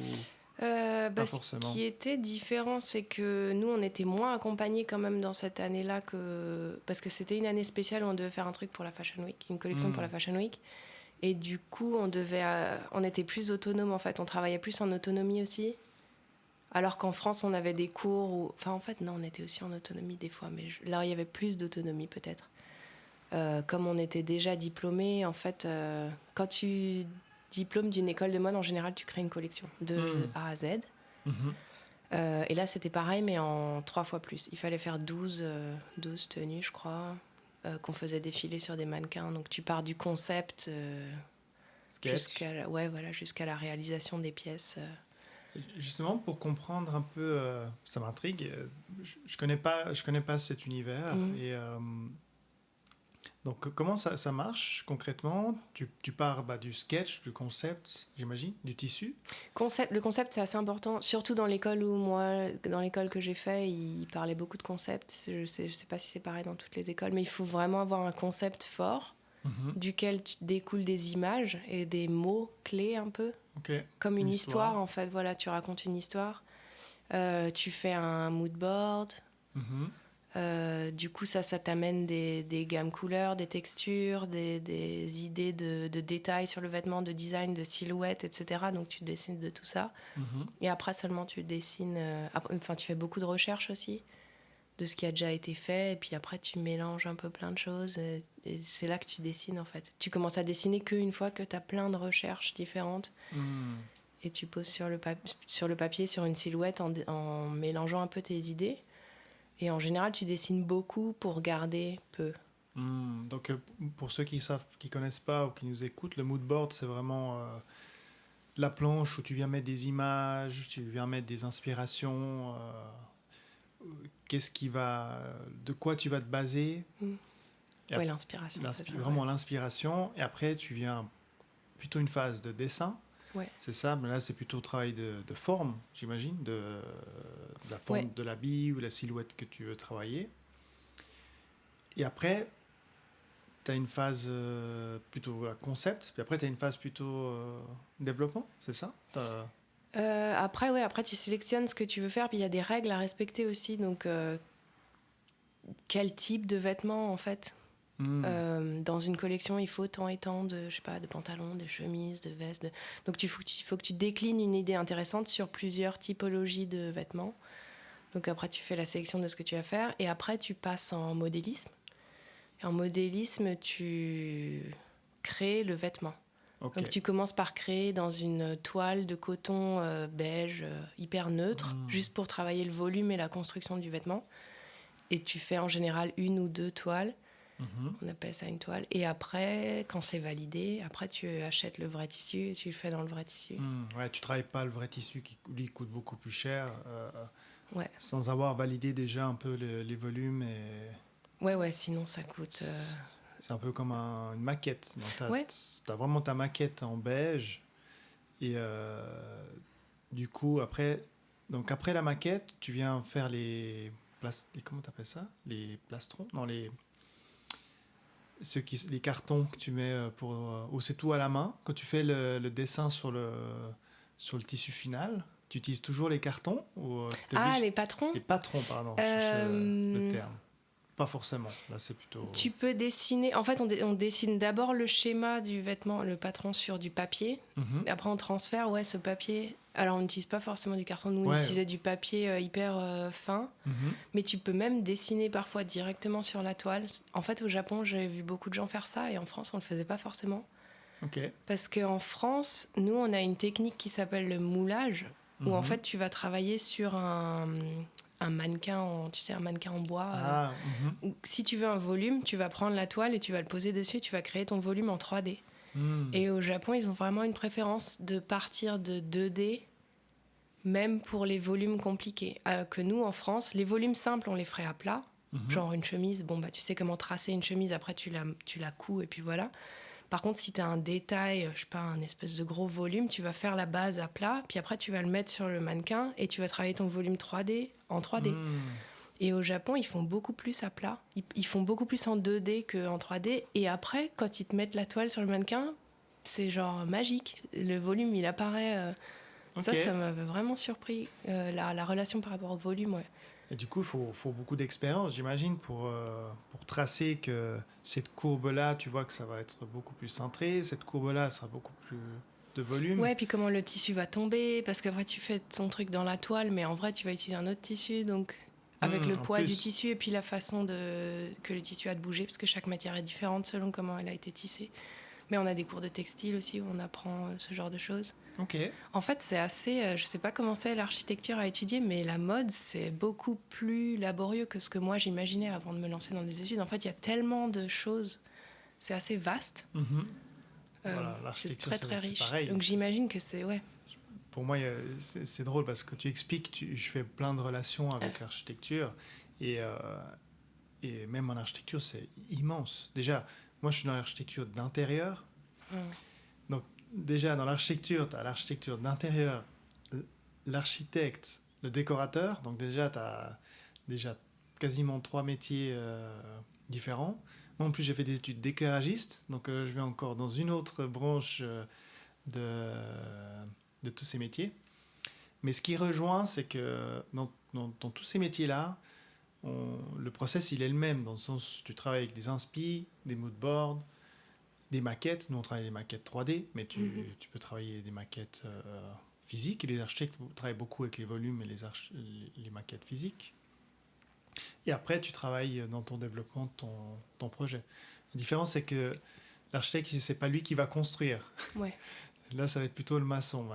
pas forcément? Ce qui était différent, c'est que nous, on était moins accompagnés quand même dans cette année-là parce que c'était une année spéciale où on devait faire un truc pour la Fashion Week, une collection pour la Fashion Week. Et du coup, on était plus autonome en fait. On travaillait plus en autonomie aussi. Alors qu'en France, on avait des cours où... Enfin, en fait, non, on était aussi en autonomie des fois, mais là, il y avait plus d'autonomie peut-être. Comme on était déjà diplômés, en fait, quand tu diplômes d'une école de mode, en général, tu crées une collection de A à Z. Et là, c'était pareil, mais en 3 fois plus. Il fallait faire 12 tenues, je crois, qu'on faisait défiler sur des mannequins. Donc, tu pars du concept jusqu'à la réalisation des pièces. Justement, pour comprendre un peu, ça m'intrigue. Je connais pas cet univers. Et donc, comment ça marche concrètement? Tu pars du sketch, du concept, j'imagine, du tissu. Le concept, c'est assez important, surtout dans l'école dans l'école que j'ai fait, ils parlaient beaucoup de concept. Je sais pas si c'est pareil dans toutes les écoles, mais il faut vraiment avoir un concept fort duquel tu découles des images et des mots clés un peu. Comme une histoire en fait. Voilà, tu racontes une histoire. Tu fais un mood board. Du coup, ça t'amène des gammes couleurs, des textures, des idées de détails sur le vêtement, de design, de silhouette, etc. Donc, tu dessines de tout ça. Et après seulement, tu dessines... tu fais beaucoup de recherches aussi de ce qui a déjà été fait. Et puis après, tu mélanges un peu plein de choses. Et c'est là que tu dessines, en fait. Tu commences à dessiner qu'une fois que tu as plein de recherches différentes. Et tu poses sur le papier, sur une silhouette, en mélangeant un peu tes idées. Et en général, tu dessines beaucoup pour garder peu. Donc, pour ceux qui connaissent pas ou qui nous écoutent, le mood board, c'est vraiment la planche où tu viens mettre des images, tu viens mettre des inspirations. De quoi tu vas te baser. Oui, l'inspiration. C'est ça, vraiment l'inspiration. Et après, tu viens plutôt une phase de dessin. Ouais. C'est ça, mais là, c'est plutôt travail de forme, j'imagine, de la forme de l'habit ou la silhouette que tu veux travailler. Et après, tu as une phase plutôt concept, puis après, tu as une phase plutôt développement, c'est ça? Après, tu sélectionnes ce que tu veux faire, puis il y a des règles à respecter aussi. Donc, quel type de vêtements, en fait dans une collection, il faut tant et tant de pantalons, de chemises, de vestes. Donc, il faut que tu déclines une idée intéressante sur plusieurs typologies de vêtements. Donc, après, tu fais la sélection de ce que tu vas faire. Et après, tu passes en modélisme. Et en modélisme, tu crées le vêtement. Donc, tu commences par créer dans une toile de coton beige, hyper neutre, juste pour travailler le volume et la construction du vêtement. Et tu fais en général 1 ou 2 toiles. On appelle ça une toile. Et après, quand c'est validé, après tu achètes le vrai tissu et tu le fais dans le vrai tissu. Ouais, tu travailles pas le vrai tissu qui lui coûte beaucoup plus cher, sans avoir validé déjà un peu les volumes Ouais, sinon ça coûte. C'est un peu comme une maquette. Tu as vraiment ta maquette en beige et du coup après la maquette, tu viens faire comment t'appelles ça? Les plastrons? Non, les cartons que tu mets ou c'est tout à la main. Quand tu fais le dessin sur le tissu final, tu utilises toujours les cartons ou les patrons? Les patrons, pardon, je cherchais le terme. Pas forcément, là c'est plutôt... Tu peux dessiner... En fait, on dessine d'abord le schéma du vêtement, le patron sur du papier. Et après, on transfère ce papier... Alors, on n'utilise pas forcément du carton. Nous, on utilisait du papier hyper fin. Mais tu peux même dessiner parfois directement sur la toile. En fait, au Japon, j'ai vu beaucoup de gens faire ça. Et en France, on ne le faisait pas forcément. Parce qu'en France, nous, on a une technique qui s'appelle le moulage. Où, en fait, tu vas travailler sur un mannequin un mannequin en bois. Où, si tu veux un volume, tu vas prendre la toile et tu vas le poser dessus. Tu vas créer ton volume en 3D. Et au Japon, ils ont vraiment une préférence de partir de 2D, même pour les volumes compliqués. Alors que nous, en France, les volumes simples, on les ferait à plat. Genre une chemise, tu sais comment tracer une chemise, après tu la couds et puis voilà. Par contre, si tu as un détail, je sais pas, un espèce de gros volume, tu vas faire la base à plat, puis après tu vas le mettre sur le mannequin et tu vas travailler ton volume 3D en 3D. Et au Japon, ils font beaucoup plus à plat. Ils font beaucoup plus en 2D qu'en 3D. Et après, quand ils te mettent la toile sur le mannequin, c'est genre magique. Le volume, il apparaît. Ok. Ça m'avait vraiment surpris. La relation par rapport au volume, ouais. Et du coup, faut beaucoup d'expérience, j'imagine, pour tracer que cette courbe-là, tu vois que ça va être beaucoup plus cintré, cette courbe-là sera beaucoup plus de volume. Ouais, puis comment le tissu va tomber, parce qu'après tu fais ton truc dans la toile, mais en vrai tu vas utiliser un autre tissu, donc avec le En poids du plus. tissu et puis la façon que le tissu a de bouger, parce que chaque matière est différente selon comment elle a été tissée. Mais on a des cours de textile aussi où on apprend ce genre de choses. Ok. En fait, c'est assez, je sais pas comment c'est l'architecture à étudier, mais la mode, c'est beaucoup plus laborieux que ce que moi j'imaginais avant de me lancer dans des études. En fait, il y a tellement de choses, c'est assez vaste. Mhm. Euh, Voilà, c'est l'architecture, très très c'est riche. pareil. Donc j'imagine que c'est, ouais. Pour moi, c'est drôle parce que tu expliques, je fais plein de relations avec l'architecture et, euh, et même en architecture, c'est immense. Déjà, moi, je suis dans l'architecture d'intérieur. Donc, déjà, dans l'architecture, tu as l'architecture d'intérieur, l'architecte, le décorateur. Donc, déjà, tu as déjà quasiment 3 métiers différents. Moi, en plus, j'ai fait des études d'éclairagiste. Donc, je vais encore dans une autre branche de, de tous ces métiers. Mais ce qui rejoint, c'est que dans tous ces métiers-là, le process, il est le même, dans le sens où tu travailles avec des inspi, des moodboards, des maquettes. Nous, on travaille des maquettes 3D, mais tu peux travailler des maquettes physiques. Et les architectes travaillent beaucoup avec les volumes et les maquettes physiques. Et après, tu travailles dans ton développement de ton projet. La différence, c'est que l'architecte, c'est pas lui qui va construire. Ouais. Là, ça va être plutôt le maçon.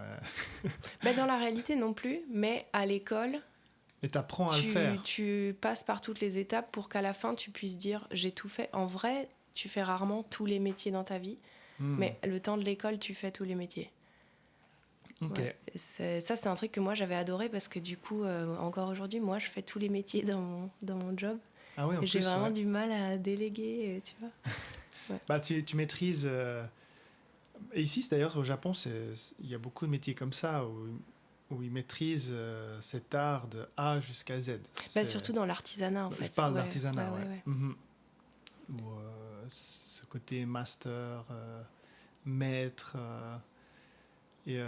Ben, dans la réalité non plus, mais à l'école, Et tu apprends à le faire. tu passes par toutes les étapes pour qu'à la fin tu puisses dire j'ai tout fait. En vrai, tu fais rarement tous les métiers dans ta vie, mais le temps de l'école, tu fais tous les métiers. Ok. Ouais. Ça, c'est un truc que moi j'avais adoré parce que du coup, encore aujourd'hui, moi je fais tous les métiers dans mon job. Ah oui, en Et j'ai plus, vraiment ouais. du mal à déléguer, tu vois. Ouais. Bah, tu maîtrises. Et ici, d'ailleurs, au Japon, il y a beaucoup de métiers comme ça où ils maîtrisent cet art de A jusqu'à Z. Bah, surtout dans l'artisanat en fait. Je parle Ouais, d'artisanat, ouais. ouais. Mhm. Où, ce côté master, maître, et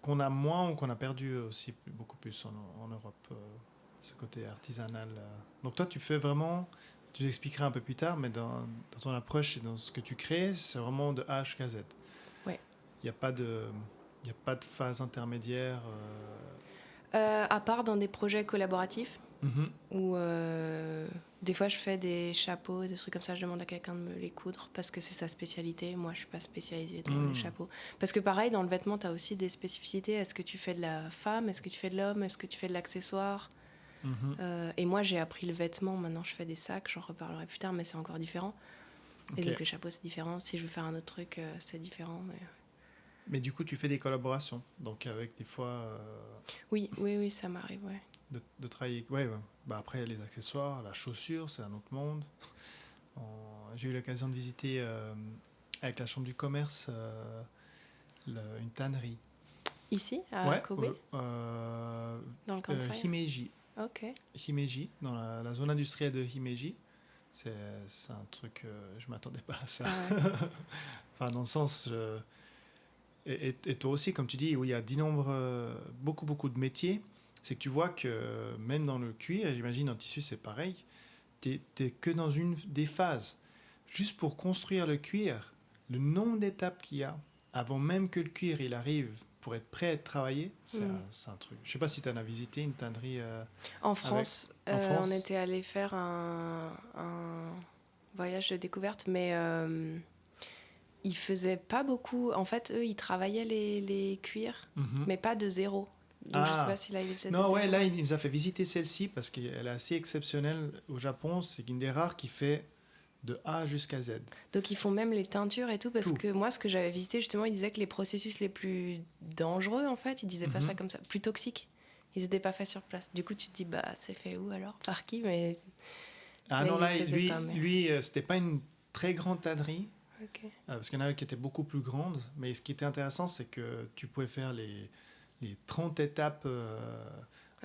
qu'on a moins ou qu'on a perdu aussi beaucoup plus en Europe, ce côté artisanal. Donc toi, tu fais vraiment, tu l'expliqueras un peu plus tard, mais dans ton approche et dans ce que tu crées, c'est vraiment de A jusqu'à Z. Ouais. Il n'y a pas de phase intermédiaire. À part dans des projets collaboratifs, Mhm. où des fois je fais des chapeaux, des trucs comme ça, je demande à quelqu'un de me les coudre parce que c'est sa spécialité. Moi, je suis pas spécialisée dans les chapeaux. Parce que pareil, dans le vêtement, tu as aussi des spécificités. Est-ce que tu fais de la femme? Est-ce que tu fais de l'homme? Est-ce que tu fais de l'accessoire? Et moi, j'ai appris le vêtement. Maintenant, je fais des sacs. J'en reparlerai plus tard, mais c'est encore différent. Okay. Et donc, les chapeaux, c'est différent. Si je veux faire un autre truc, c'est différent. Mais du coup, tu fais des collaborations, donc avec des fois... Oui, ça m'arrive, ouais. De travailler... Ouais. Bah après, les accessoires, la chaussure, c'est un autre monde. J'ai eu l'occasion de visiter, avec la Chambre du Commerce, une tannerie. Ici, à Kobe dans le Kansai Himeji. Ok. Himeji, dans la zone industrielle de Himeji. C'est un truc... je ne m'attendais pas à ça. Ah ouais. Enfin, dans le sens... Et toi aussi, comme tu dis, où il y a beaucoup de métiers, c'est que tu vois que même dans le cuir, et j'imagine en tissu c'est pareil, t'es que dans une des phases. Juste pour construire le cuir, le nombre d'étapes qu'il y a, avant même que le cuir il arrive pour être prêt à être travaillé, c'est un truc. Je ne sais pas si tu en as visité une tannerie en France. On était allé faire un voyage de découverte, mais... ils faisaient pas beaucoup. En fait, eux, ils travaillaient les cuirs, mais pas de zéro. Donc, je sais pas si là, il faisait de zéro. Non, ouais, là, il nous a fait visiter celle-ci parce qu'elle est assez exceptionnelle au Japon. C'est une des rares qui fait de A jusqu'à Z. Donc, ils font même les teintures et tout, parce que moi, ce que j'avais visité, justement, ils disaient que les processus les plus dangereux, en fait, ils disaient pas ça comme ça, plus toxiques, ils n'étaient pas faits sur place. Du coup, tu te dis, bah, c'est fait où alors? Par qui? Mais non, là, lui, c'était pas une très grande tannerie. Okay. Parce qu'il y en avait qui étaient beaucoup plus grandes, mais ce qui était intéressant, c'est que tu pouvais faire les 30 étapes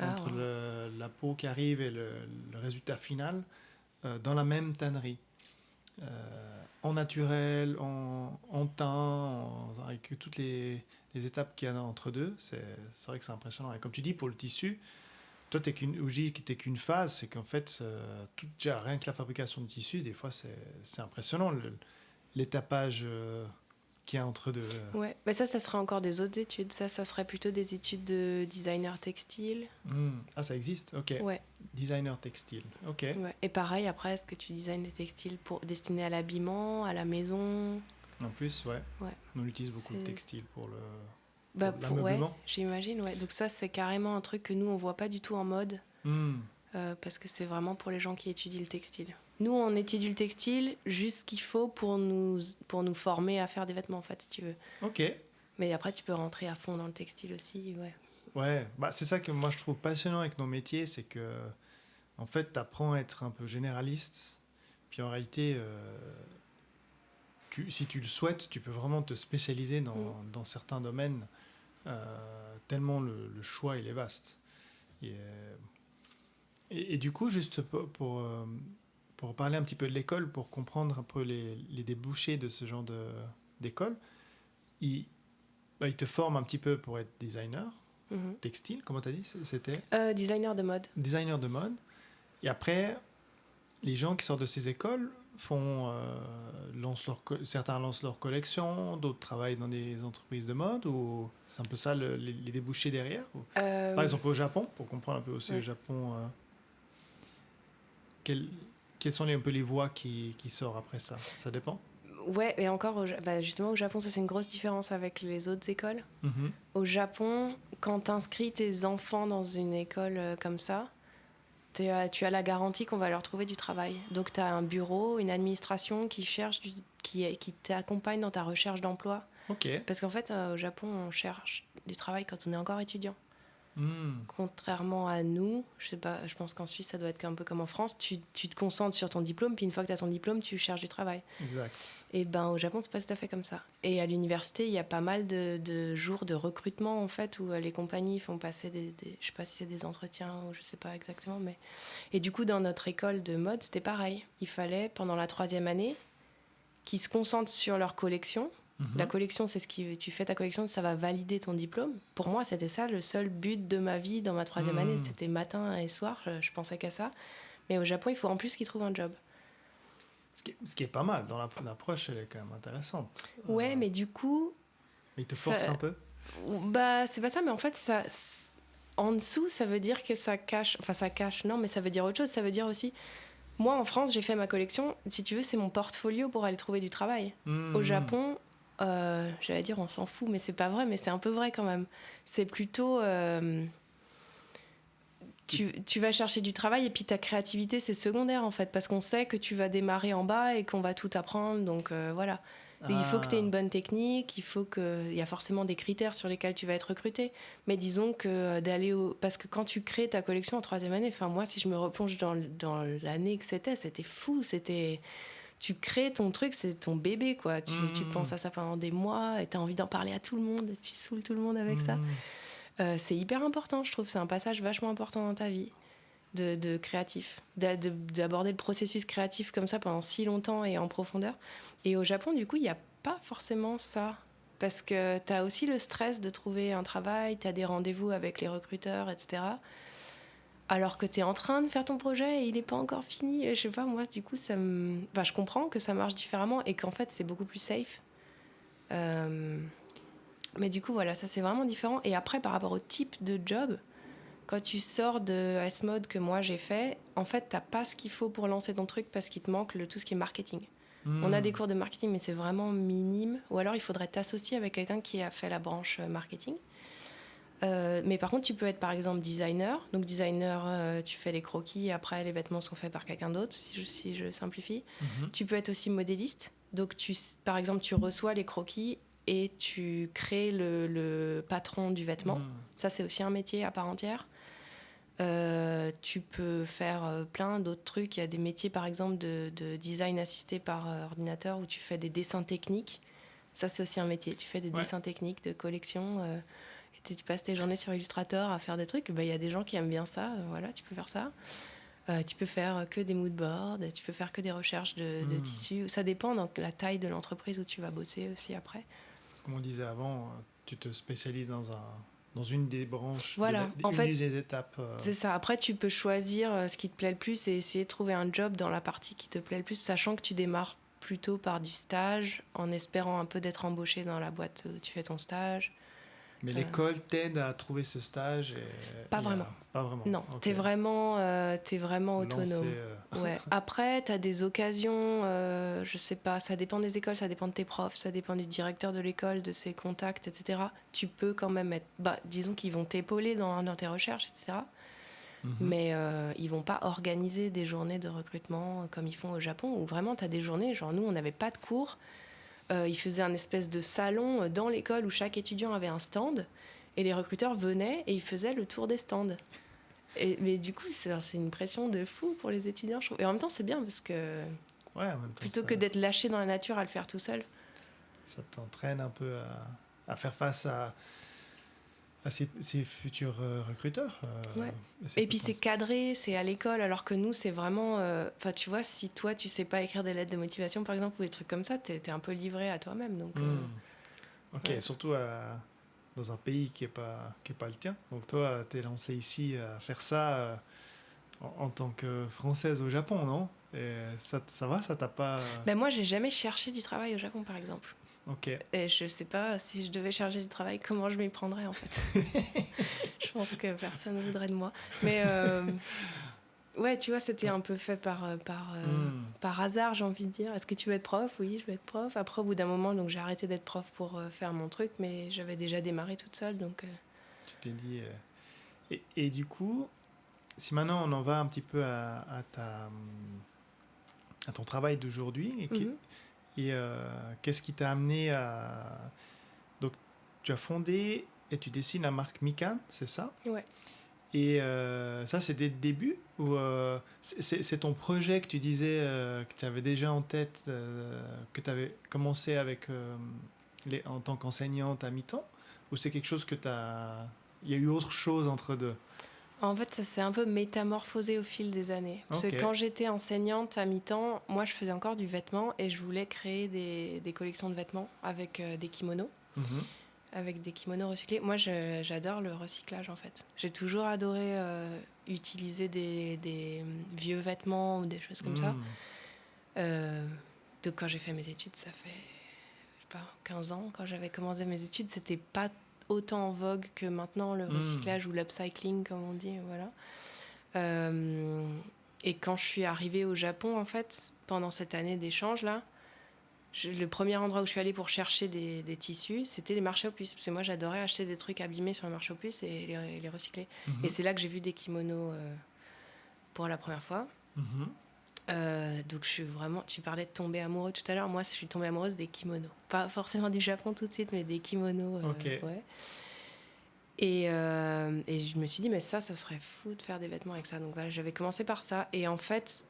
entre wow. la peau qui arrive et le résultat final dans la même tannerie. En naturel, en teint, avec toutes les étapes qu'il y a entre deux. C'est vrai que c'est impressionnant. Et comme tu dis, pour le tissu, toi, t'es qu'une phase, c'est qu'en fait, déjà, rien que la fabrication de tissu, des fois, c'est impressionnant, l'étapage qu'il y a entre deux. Ouais, mais ça serait encore des autres études. Ça serait plutôt des études de designer textile. Ah, ça existe, ok. Ouais, Designer textile, ok. ouais. Et pareil, après, est-ce que tu designes des textiles destinés à l'habillement, à la maison? En plus, ouais, Ouais. on utilise beaucoup le C'est... textile pour Bah, ouais, l'ameublement. j'imagine, ouais. Donc ça, c'est carrément un truc que nous, on voit pas du tout en mode, parce que c'est vraiment pour les gens qui étudient le textile. Nous, on étudie le textile juste ce qu'il faut pour nous former à faire des vêtements, en fait, si tu veux. Ok. Mais après, tu peux rentrer à fond dans le textile aussi, ouais. Ouais, bah, c'est ça que moi je trouve passionnant avec nos métiers, c'est que en fait, tu apprends à être un peu généraliste, puis en réalité, si tu le souhaites, tu peux vraiment te spécialiser dans certains domaines, tellement le choix il est vaste. Et du coup, juste pour parler un petit peu de l'école, pour comprendre un peu les débouchés de ce genre d'école, ils, ils te forment un petit peu pour être designer textile, comment tu as dit c'était Designer de mode. designer de mode. Et après, les gens qui sortent de ces écoles certains lancent leur collection, d'autres travaillent dans des entreprises de mode, ou c'est un peu ça les débouchés derrière Par exemple au Japon, pour comprendre un peu aussi Ouais. au Japon, quelles sont un peu les voies qui sortent après ça? Ça dépend. Ouais, et encore, justement, au Japon, ça c'est une grosse différence avec les autres écoles. Au Japon, quand tu inscris tes enfants dans une école comme ça, tu as la garantie qu'on va leur trouver du travail. Donc tu as un bureau, une administration qui t'accompagne dans ta recherche d'emploi. Ok. Parce qu'en fait, au Japon, on cherche du travail quand on est encore étudiant. Hmm. Contrairement à nous, je sais pas, je pense qu'en Suisse, ça doit être un peu comme en France, tu te concentres sur ton diplôme, puis une fois que tu as ton diplôme, tu cherches du travail. Exact. Et ben au Japon, c'est pas tout à fait comme ça. Et à l'université, il y a pas mal de jours de recrutement, en fait, où les compagnies font passer je sais pas si c'est des entretiens ou je sais pas exactement, mais... Et du coup, dans notre école de mode, c'était pareil. Il fallait, pendant la 3e année, qu'ils se concentrent sur leur collection. La collection, c'est tu fais ta collection, ça va valider ton diplôme. Pour moi, c'était ça le seul but de ma vie dans ma 3e année. C'était matin et soir, je pensais qu'à ça. Mais au Japon, il faut en plus qu'ils trouvent un job. Ce qui est pas mal, dans l'approche, elle est quand même intéressante. Ouais, mais du coup... Mais il te force un peu Bah, c'est pas ça, mais en fait, en dessous, ça veut dire que ça cache... Enfin, ça cache, non, mais ça veut dire autre chose. Ça veut dire aussi... Moi, en France, j'ai fait ma collection. Si tu veux, c'est mon portfolio pour aller trouver du travail. Au Japon... j'allais dire on s'en fout, mais c'est pas vrai, mais c'est un peu vrai quand même. C'est plutôt tu vas chercher du travail et puis ta créativité c'est secondaire en fait, parce qu'on sait que tu vas démarrer en bas et qu'on va tout apprendre, donc voilà. Et il faut que tu aies une bonne technique, il y a forcément des critères sur lesquels tu vas être recruté, mais disons que parce que quand tu crées ta collection en 3e année, enfin moi si je me replonge dans l'année que c'était fou, tu crées ton truc, c'est ton bébé, quoi. Tu penses à ça pendant des mois et tu as envie d'en parler à tout le monde, tu saoules tout le monde avec ça. C'est hyper important, je trouve. C'est un passage vachement important dans ta vie de créatif, d'aborder le processus créatif comme ça pendant si longtemps et en profondeur. Et au Japon, du coup, il n'y a pas forcément ça. Parce que tu as aussi le stress de trouver un travail, tu as des rendez-vous avec les recruteurs, etc. Alors que tu es en train de faire ton projet et il n'est pas encore fini. Je sais pas, moi, du coup, je comprends que ça marche différemment et qu'en fait, c'est beaucoup plus safe. Mais du coup, voilà, ça, c'est vraiment différent. Et après, par rapport au type de job, quand tu sors de S-Mode que moi, j'ai fait, en fait, tu n'as pas ce qu'il faut pour lancer ton truc parce qu'il te manque tout ce qui est marketing. On a des cours de marketing, mais c'est vraiment minime. Ou alors, il faudrait t'associer avec quelqu'un qui a fait la branche marketing. Mais par contre, tu peux être par exemple designer. Donc designer, tu fais les croquis, après les vêtements sont faits par quelqu'un d'autre, si je simplifie. Tu peux être aussi modéliste. Donc par exemple, tu reçois les croquis et tu crées le patron du vêtement. Ça, c'est aussi un métier à part entière. Tu peux faire plein d'autres trucs. Il y a des métiers par exemple de design assisté par ordinateur où tu fais des dessins techniques. Ça, c'est aussi un métier. Tu fais des dessins techniques de collection. Et tu passes tes journées sur Illustrator à faire des trucs. Il y a des gens qui aiment bien ça. Voilà, tu peux faire ça. Tu peux faire que des moodboards, tu peux faire que des recherches de tissus. Ça dépend de la taille de l'entreprise où tu vas bosser aussi après. Comme on disait avant, tu te spécialises dans une des branches, Voilà, en une fait, des étapes. c'est ça. Après, tu peux choisir ce qui te plaît le plus et essayer de trouver un job dans la partie qui te plaît le plus, sachant que tu démarres plutôt par du stage, en espérant un peu d'être embauché dans la boîte où tu fais ton stage. Mais l'école t'aide à trouver ce stage Pas vraiment. Pas vraiment. Non, Okay. t'es vraiment autonome. Ouais. Après, t'as des occasions, je sais pas, ça dépend des écoles, ça dépend de tes profs, ça dépend du directeur de l'école, de ses contacts, etc. Tu peux quand même être... disons qu'ils vont t'épauler dans tes recherches, etc. Mais ils vont pas organiser des journées de recrutement comme ils font au Japon, où vraiment t'as des journées, genre nous, on n'avait pas de cours. Ils faisaient un espèce de salon dans l'école où chaque étudiant avait un stand et les recruteurs venaient et ils faisaient le tour des stands. Mais du coup, c'est une pression de fou pour les étudiants, je trouve. Et en même temps, c'est bien parce que plutôt que d'être lâché dans la nature à le faire tout seul. Ça t'entraîne un peu à faire face à ces futurs recruteurs. Ouais. Et puis c'est cadré, c'est à l'école, alors que nous, c'est vraiment... Enfin, tu vois, si toi, tu sais pas écrire des lettres de motivation, par exemple, ou des trucs comme ça, t'es un peu livré à toi-même. Donc, ok, ouais. Surtout dans un pays qui est pas le tien. Donc toi, t'es lancé ici à faire ça en tant que Française au Japon, non? Et ça va, ça t'a pas... moi, j'ai jamais cherché du travail au Japon, par exemple. Ok. Et je sais pas si je devais chercher du travail, comment je m'y prendrais, en fait. Je pense que personne ne voudrait de moi. Mais ouais, tu vois, c'était un peu fait par hasard, j'ai envie de dire. Est-ce que tu veux être prof? Oui, je veux être prof. Après, au bout d'un moment, donc j'ai arrêté d'être prof pour faire mon truc, mais j'avais déjà démarré toute seule, donc... Tu t'es dit... Et du coup, si maintenant on en va un petit peu à ton travail d'aujourd'hui, et qu'est-ce qui t'a amené à... Donc, tu as fondé et tu dessines la marque Mikan, c'est ça? Ouais. Et ça, c'est dès le début? Ou c'est ton projet que tu disais que tu avais déjà en tête, que tu avais commencé avec, en tant qu'enseignante à mi-temps? Ou c'est quelque chose que tu as... Il y a eu autre chose entre deux? En fait, ça s'est un peu métamorphosé au fil des années. Parce que quand j'étais enseignante à mi-temps, moi, je faisais encore du vêtement et je voulais créer des collections de vêtements avec des kimonos. Avec des kimonos recyclés. Moi, j'adore le recyclage, en fait. J'ai toujours adoré utiliser des vieux vêtements ou des choses comme ça. Donc, quand j'ai fait mes études, ça fait, je sais pas, 15 ans. Quand j'avais commencé mes études, c'était pas autant en vogue que maintenant, le recyclage ou l'upcycling, comme on dit, voilà. Et quand je suis arrivée au Japon, en fait, pendant cette année d'échange, là, le premier endroit où je suis allée pour chercher des tissus, c'était les marchés aux puces. Parce que moi, j'adorais acheter des trucs abîmés sur les marchés aux puces et les recycler. Et c'est là que j'ai vu des kimonos pour la première fois. Donc, je suis vraiment... Tu parlais de tomber amoureux tout à l'heure. Moi, je suis tombée amoureuse des kimonos. Pas forcément du Japon tout de suite, mais des kimonos. Ouais. Et je me suis dit, mais ça serait fou de faire des vêtements avec ça. Donc, voilà, j'avais commencé par ça. Et en fait...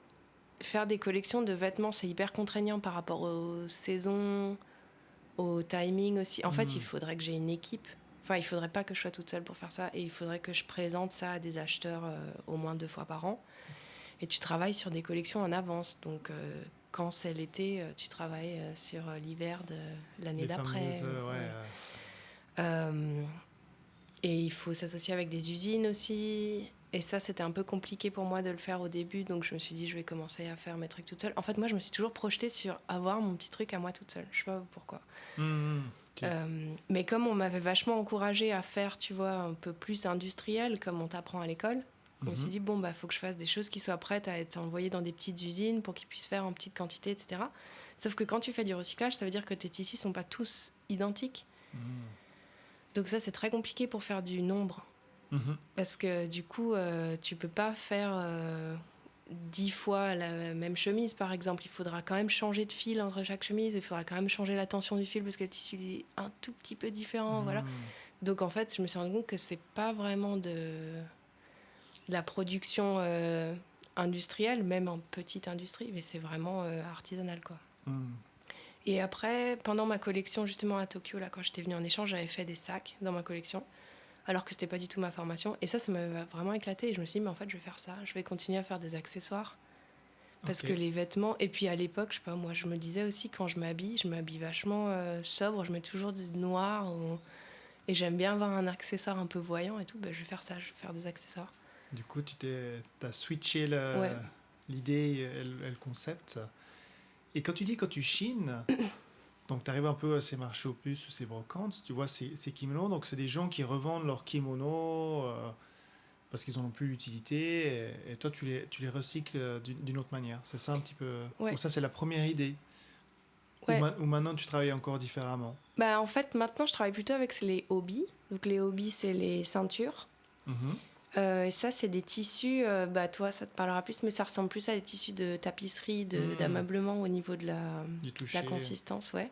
Faire des collections de vêtements, c'est hyper contraignant par rapport aux saisons, au timing aussi. En fait, il faudrait que j'ai une équipe. Enfin, il faudrait pas que je sois toute seule pour faire ça. Et il faudrait que je présente ça à des acheteurs au moins 2 fois par an. Et tu travailles sur des collections en avance. Donc, quand c'est l'été, tu travailles sur l'hiver de l'année d'après. Et il faut s'associer avec des usines aussi. Et ça, c'était un peu compliqué pour moi de le faire au début. Donc, je me suis dit, je vais commencer à faire mes trucs toute seule. En fait, moi, je me suis toujours projetée sur avoir mon petit truc à moi toute seule. Je sais pas pourquoi. Mais comme on m'avait vachement encouragée à faire, tu vois, un peu plus industriel, comme on t'apprend à l'école, je me suis dit, bon, faut que je fasse des choses qui soient prêtes à être envoyées dans des petites usines pour qu'ils puissent faire en petite quantité, etc. Sauf que quand tu fais du recyclage, ça veut dire que tes tissus sont pas tous identiques. Donc ça, c'est très compliqué pour faire du nombre. Parce que du coup, tu peux pas faire 10 fois la même chemise, par exemple. Il faudra quand même changer de fil entre chaque chemise. Il faudra quand même changer la tension du fil parce que le tissu est un tout petit peu différent. Voilà. Donc en fait, je me suis rendu compte que c'est pas vraiment de la production industrielle, même en petite industrie, mais c'est vraiment artisanal, quoi. Et après, pendant ma collection, justement à Tokyo, là, quand j'étais venue en échange, j'avais fait des sacs dans ma collection. alors que c'était pas du tout ma formation. Et ça m'a vraiment éclaté. Et je me suis dit, mais en fait, je vais faire ça. Je vais continuer à faire des accessoires. Parce que les vêtements... Et puis à l'époque, je sais pas, moi, je me disais aussi, quand je m'habille vachement sobre. Je mets toujours du noir. Et j'aime bien avoir un accessoire un peu voyant et tout. Ben, je vais faire ça, je vais faire des accessoires. Du coup, t'as switché l'idée et le concept. Et quand tu chines, donc tu arrives un peu à ces marchés aux puces ou ces brocantes, tu vois ces kimonos, donc c'est des gens qui revendent leurs kimonos parce qu'ils n'en ont plus l'utilité, et toi tu les recycles d'une autre manière. C'est ça un petit peu. Ouais. Ou ça c'est la première idée. Ouais. Ou maintenant tu travailles encore différemment. Bah, en fait, maintenant, je travaille plutôt avec les hobbies. Donc, les hobbies, c'est les ceintures. Et ça, c'est des tissus, toi, ça te parlera plus, mais ça ressemble plus à des tissus de tapisserie, d'ameublement au niveau de la consistance, ouais.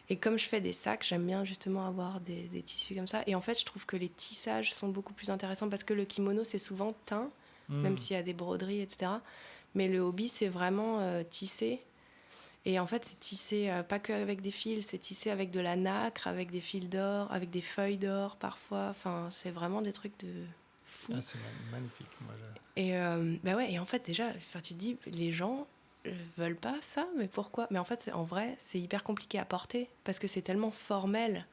Et comme je fais des sacs, j'aime bien justement avoir des tissus comme ça. Et en fait, je trouve que les tissages sont beaucoup plus intéressants parce que le kimono, c'est souvent teint, même s'il y a des broderies, etc. Mais le hobby, c'est vraiment tissé. Et en fait, c'est tissé pas que avec des fils, c'est tissé avec de la nacre, avec des fils d'or, avec des feuilles d'or parfois. Enfin, c'est vraiment des trucs de fou. Ah, c'est magnifique. Moi, et en fait, déjà, tu te dis, les gens veulent pas ça, mais pourquoi? Mais en fait, en vrai, c'est hyper compliqué à porter parce que c'est tellement formel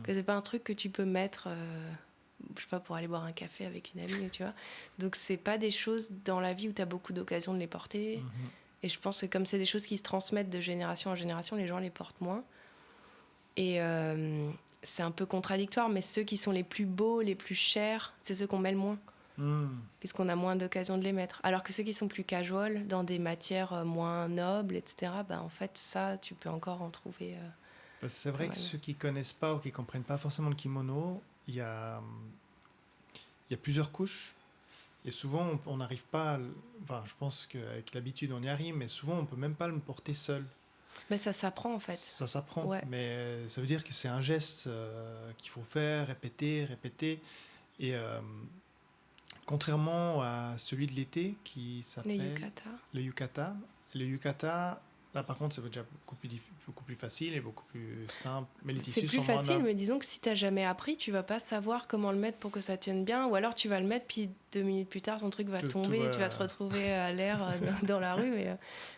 que c'est pas un truc que tu peux mettre, je sais pas, pour aller boire un café avec une amie, tu vois. Donc, c'est pas des choses dans la vie où tu as beaucoup d'occasions de les porter. Et je pense que comme c'est des choses qui se transmettent de génération en génération, les gens les portent moins. Et c'est un peu contradictoire, mais ceux qui sont les plus beaux, les plus chers, c'est ceux qu'on met le moins. Puisqu'on a moins d'occasion de les mettre. Alors que ceux qui sont plus casual, dans des matières moins nobles, etc., en fait, ça, tu peux encore en trouver. C'est vrai que ceux qui connaissent pas ou qui comprennent pas forcément le kimono, il y a plusieurs couches. Et souvent, on n'arrive pas... Enfin, je pense qu'avec l'habitude, on y arrive, mais souvent, on peut même pas le porter seul. Mais ça s'apprend, en fait. Ça s'apprend, ouais. Mais ça veut dire que c'est un geste qu'il faut faire, répéter. Et contrairement à celui de l'été qui s'appelle... Le yukata. Le yukata, là, par contre, c'est déjà beaucoup plus facile et beaucoup plus simple. Mais les tissus c'est plus facile, mais disons que si tu n'as jamais appris, tu vas pas savoir comment le mettre pour que ça tienne bien. Ou alors tu vas le mettre, puis 2 minutes plus tard, ton truc va tomber et tu vas te retrouver à l'air dans la rue. Mais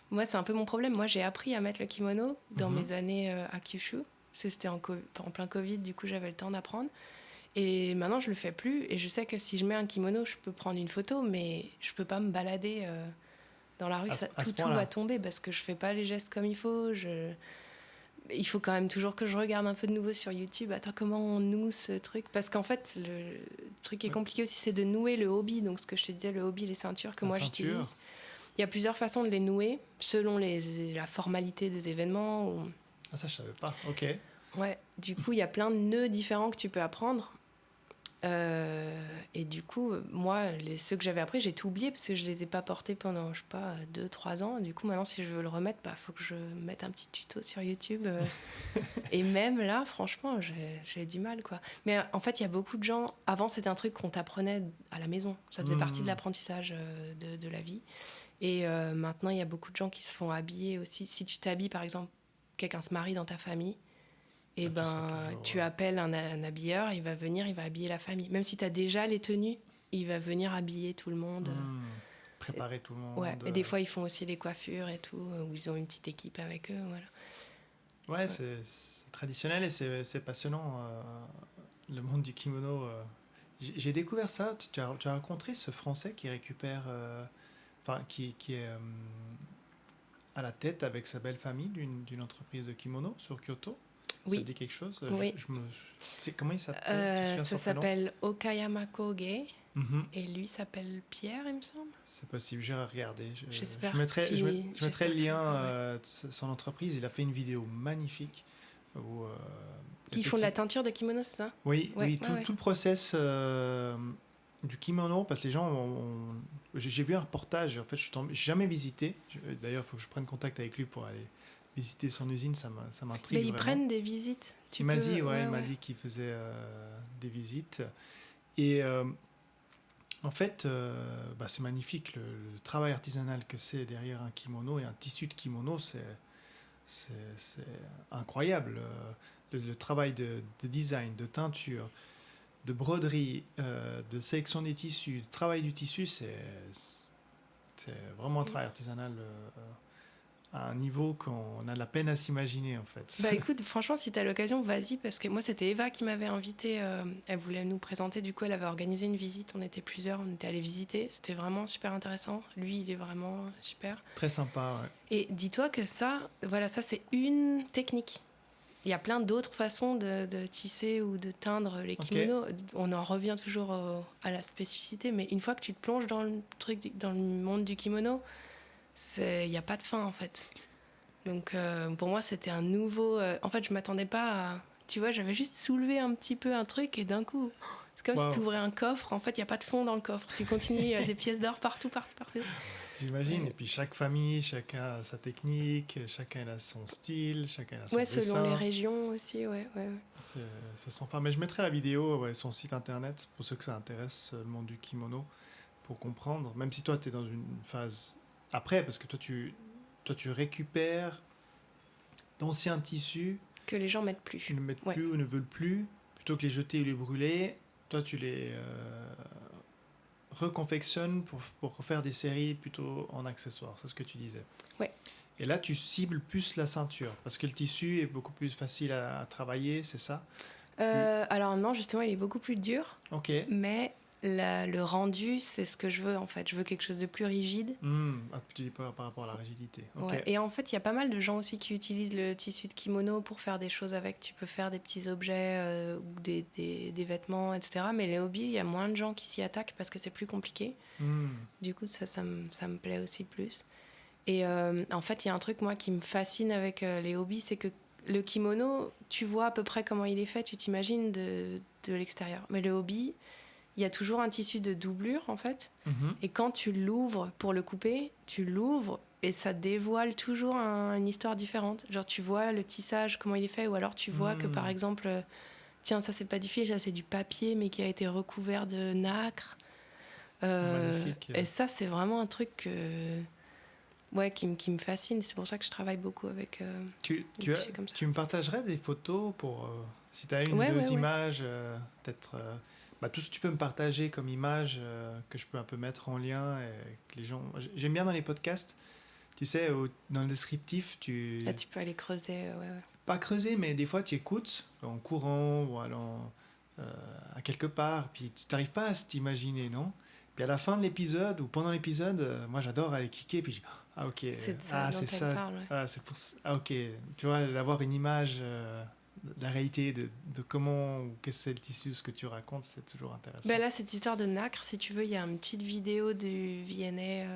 moi, c'est un peu mon problème. Moi, j'ai appris à mettre le kimono dans mes années à Kyushu. C'était en plein Covid, du coup, j'avais le temps d'apprendre. Et maintenant, je le fais plus. Et je sais que si je mets un kimono, je peux prendre une photo, mais je peux pas me balader dans la rue. Tout va tomber parce que je fais pas les gestes comme il faut. Il faut quand même toujours que je regarde un peu de nouveau sur YouTube. Attends, comment on noue ce truc? Parce qu'en fait, le truc qui est compliqué aussi, c'est de nouer le hobby. Donc, ce que je te disais, le hobby, les ceintures que moi j'utilise. Il y a plusieurs façons de les nouer, selon la formalité des événements. Ah, ça, je savais pas. Ok. Ouais, du coup, il y a plein de nœuds différents que tu peux apprendre. Et du coup, moi, ceux que j'avais appris, j'ai tout oublié parce que je les ai pas portés pendant, je sais pas, 2-3 ans. Du coup, maintenant, si je veux le remettre, faut que je mette un petit tuto sur YouTube. Et même là, franchement, j'ai du mal, quoi. Mais en fait, il y a beaucoup de gens... Avant, c'était un truc qu'on t'apprenait à la maison. Ça faisait partie de l'apprentissage de la vie. Et maintenant, il y a beaucoup de gens qui se font habiller aussi. Si tu t'habilles, par exemple, quelqu'un se marie dans ta famille, et tu appelles un habilleur, il va venir, il va habiller la famille. Même si tu as déjà les tenues, il va venir habiller tout le monde. Préparer tout le monde. Ouais. Et des fois, ils font aussi les coiffures et tout, où ils ont une petite équipe avec eux. Voilà. Ouais, c'est traditionnel et c'est passionnant, le monde du kimono. J'ai découvert ça. Tu as rencontré ce Français qui récupère... qui est à la tête avec sa belle famille d'une entreprise de kimono sur Kyoto. Oui. Ça te dit quelque chose? Oui. Comment il s'appelle? Ça s'appelle Okayama Koge. Et lui s'appelle Pierre, il me semble. C'est possible, j'ai regardé. J'espère. Je mettrai le lien de son entreprise. Il a fait une vidéo magnifique. Qui font de la teinture de kimono, c'est ça? Oui, tout le process du kimono, parce que les gens j'ai vu un reportage, en fait, j'ai jamais visité. D'ailleurs, il faut que je prenne contact avec lui pour aller visiter son usine, ça m'intrigue. Mais ils prennent des visites. Il m'a dit qu'il faisait des visites. Et en fait, c'est magnifique le travail artisanal que c'est derrière un kimono et un tissu de kimono, c'est incroyable. Le travail de design, de teinture, de broderie, de sélection des tissus, de travail du tissu, c'est vraiment un travail artisanal à un niveau qu'on a de la peine à s'imaginer en fait. Bah écoute, franchement, si tu as l'occasion, vas-y, parce que moi, c'était Eva qui m'avait invitée. Elle voulait nous présenter, du coup, elle avait organisé une visite. On était plusieurs, on était allés visiter. C'était vraiment super intéressant. Lui, il est vraiment super. Très sympa, ouais. Et dis-toi que ça, voilà, ça, c'est une technique. Il y a plein d'autres façons de tisser ou de teindre les kimonos. On en revient toujours à la spécificité, mais une fois que tu te plonges dans le truc, dans le monde du kimono, il n'y a pas de fin, en fait. Donc pour moi, c'était un nouveau... en fait, je m'attendais pas à... Tu vois, j'avais juste soulevé un petit peu un truc et d'un coup, c'est comme si tu ouvrais un coffre. En fait, il n'y a pas de fond dans le coffre. Tu continues, il y a des pièces d'or partout. J'imagine. Et puis chaque famille, chacun a sa technique, chacun a son style, chacun a son dessin. Selon les régions aussi, ouais. Ça sent fort. Mais je mettrai la vidéo, son site internet, pour ceux que ça intéresse, le monde du kimono, pour comprendre. Même si toi, tu es dans une phase après, parce que toi, tu récupères d'anciens tissus que les gens mettent plus. Ils ne mettent plus ou ne veulent plus. Plutôt que les jeter ou les brûler, toi, tu les reconfectionnes pour faire des séries plutôt en accessoires. C'est ce que tu disais. Ouais. Et là, tu cibles plus la ceinture, parce que le tissu est beaucoup plus facile à travailler, c'est ça? Alors non, justement, il est beaucoup plus dur. Ok. Mais le rendu, c'est ce que je veux, en fait. Je veux quelque chose de plus rigide. Tu dis par rapport à la rigidité. Okay. Ouais. Et en fait, il y a pas mal de gens aussi qui utilisent le tissu de kimono pour faire des choses avec. Tu peux faire des petits objets ou des vêtements, etc. Mais les hobbies, il y a moins de gens qui s'y attaquent parce que c'est plus compliqué. Du coup, ça me plaît aussi plus. Et en fait, il y a un truc, moi, qui me fascine avec les hobbies, c'est que le kimono, tu vois à peu près comment il est fait, tu t'imagines de l'extérieur. Mais le hobby, il y a toujours un tissu de doublure, en fait. Et quand tu l'ouvres pour le couper, tu l'ouvres et ça dévoile toujours une histoire différente. Genre, tu vois le tissage, comment il est fait, ou alors tu vois que, par exemple, tiens, ça, c'est pas du fil, ça, c'est du papier, mais qui a été recouvert de nacre. Magnifique. Et ça, c'est vraiment un truc qui me fascine. C'est pour ça que je travaille beaucoup avec tu me partagerais des photos pour... si tu as une ou deux images, peut-être... tout ce que tu peux me partager comme image que je peux un peu mettre en lien avec les gens. J'aime bien dans les podcasts, tu sais, dans le descriptif, tu peux aller creuser. Pas creuser, mais des fois tu écoutes en courant ou allant à quelque part, puis tu n'arrives pas à t'imaginer, non? Puis à la fin de l'épisode ou pendant l'épisode, moi j'adore aller cliquer, puis je dis, ah ok, c'est ça. Parle, ouais. C'est pour ça. Ah ok, tu vois, d'avoir une image... la réalité de comment ou qu'est-ce que c'est le tissu, ce que tu racontes, c'est toujours intéressant. Là, cette histoire de nacre, si tu veux, il y a une petite vidéo du V&A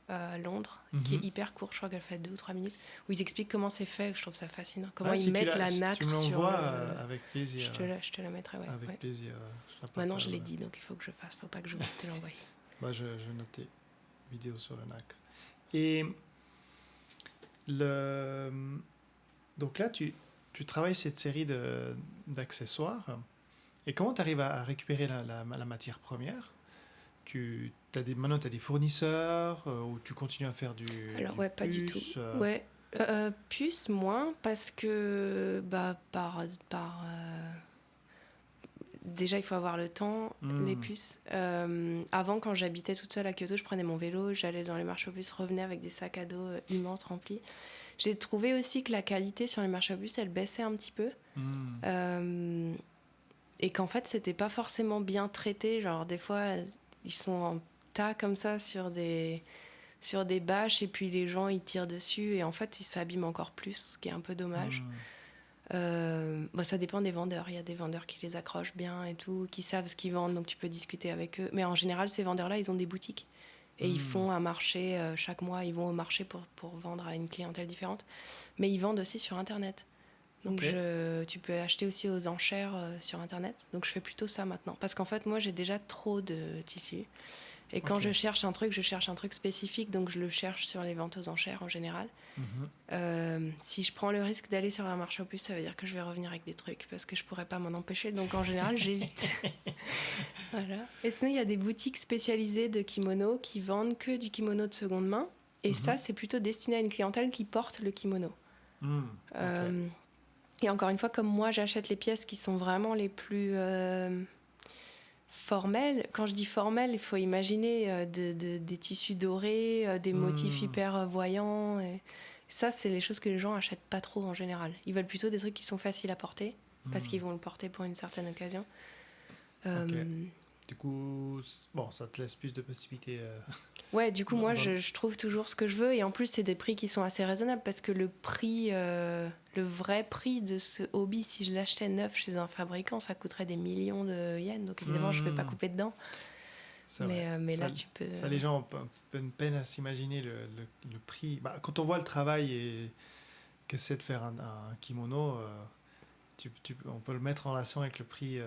à Londres qui est hyper courte, je crois qu'elle fait 2 ou 3 minutes, où ils expliquent comment c'est fait. Je trouve ça fascinant. Comment ils mettent la nacre tu me sur avec plaisir. Je te la mettrai, ouais. Avec plaisir. Maintenant, je l'ai dit, donc il faut que je fasse. Faut pas que je te l'envoie. Je notais vidéo sur le nacre. Et donc là, tu travailles cette série d'accessoires. Et comment tu arrives à récupérer la matière première? Maintenant, tu as des fournisseurs ou tu continues à faire du... Alors, du pas du tout. Puce, moins, parce que déjà, il faut avoir le temps, les puces. Avant, quand j'habitais toute seule à Kyoto, je prenais mon vélo, j'allais dans les marchés aux puces, revenais avec des sacs à dos immenses remplis. J'ai trouvé aussi que la qualité sur les marchés aux puces, elle baissait un petit peu. Et qu'en fait, c'était pas forcément bien traité. Genre, des fois, ils sont en tas comme ça sur des bâches, et puis les gens, ils tirent dessus. Et en fait, ils s'abîment encore plus, ce qui est un peu dommage. Ça dépend des vendeurs. Il y a des vendeurs qui les accrochent bien et tout, qui savent ce qu'ils vendent, donc tu peux discuter avec eux. Mais en général, ces vendeurs-là, ils ont des boutiques. Et ils font un marché chaque mois. Ils vont au marché pour vendre à une clientèle différente. Mais ils vendent aussi sur Internet. Donc tu peux acheter aussi aux enchères sur Internet. Donc je fais plutôt ça maintenant. Parce qu'en fait, moi, j'ai déjà trop de tissus. Et quand je cherche un truc spécifique. Donc je le cherche sur les ventes aux enchères en général. Si je prends le risque d'aller sur un marché aux puces, ça veut dire que je vais revenir avec des trucs. Parce que je pourrais pas m'en empêcher. Donc en général, j'évite. Voilà. Et sinon, il y a des boutiques spécialisées de kimono qui vendent que du kimono de seconde main. Et ça, c'est plutôt destiné à une clientèle qui porte le kimono. Et encore une fois, comme moi, j'achète les pièces qui sont vraiment les plus formel. Quand je dis formel, il faut imaginer des tissus dorés, des motifs hyper voyants. Et ça, c'est les choses que les gens achètent pas trop en général. Ils veulent plutôt des trucs qui sont faciles à porter, parce qu'ils vont le porter pour une certaine occasion. Ok. Du coup, bon, ça te laisse plus de possibilités. Ouais, du coup, moi, je trouve toujours ce que je veux. Et en plus, c'est des prix qui sont assez raisonnables parce que le vrai prix de ce hobby, si je l'achetais neuf chez un fabricant, ça coûterait des millions de yens. Donc, évidemment, je ne vais pas couper dedans. Mais ça, là, tu peux... Ça, les gens ont une peine à s'imaginer le prix. Bah, quand on voit le travail et que c'est de faire un kimono, on peut le mettre en relation avec le prix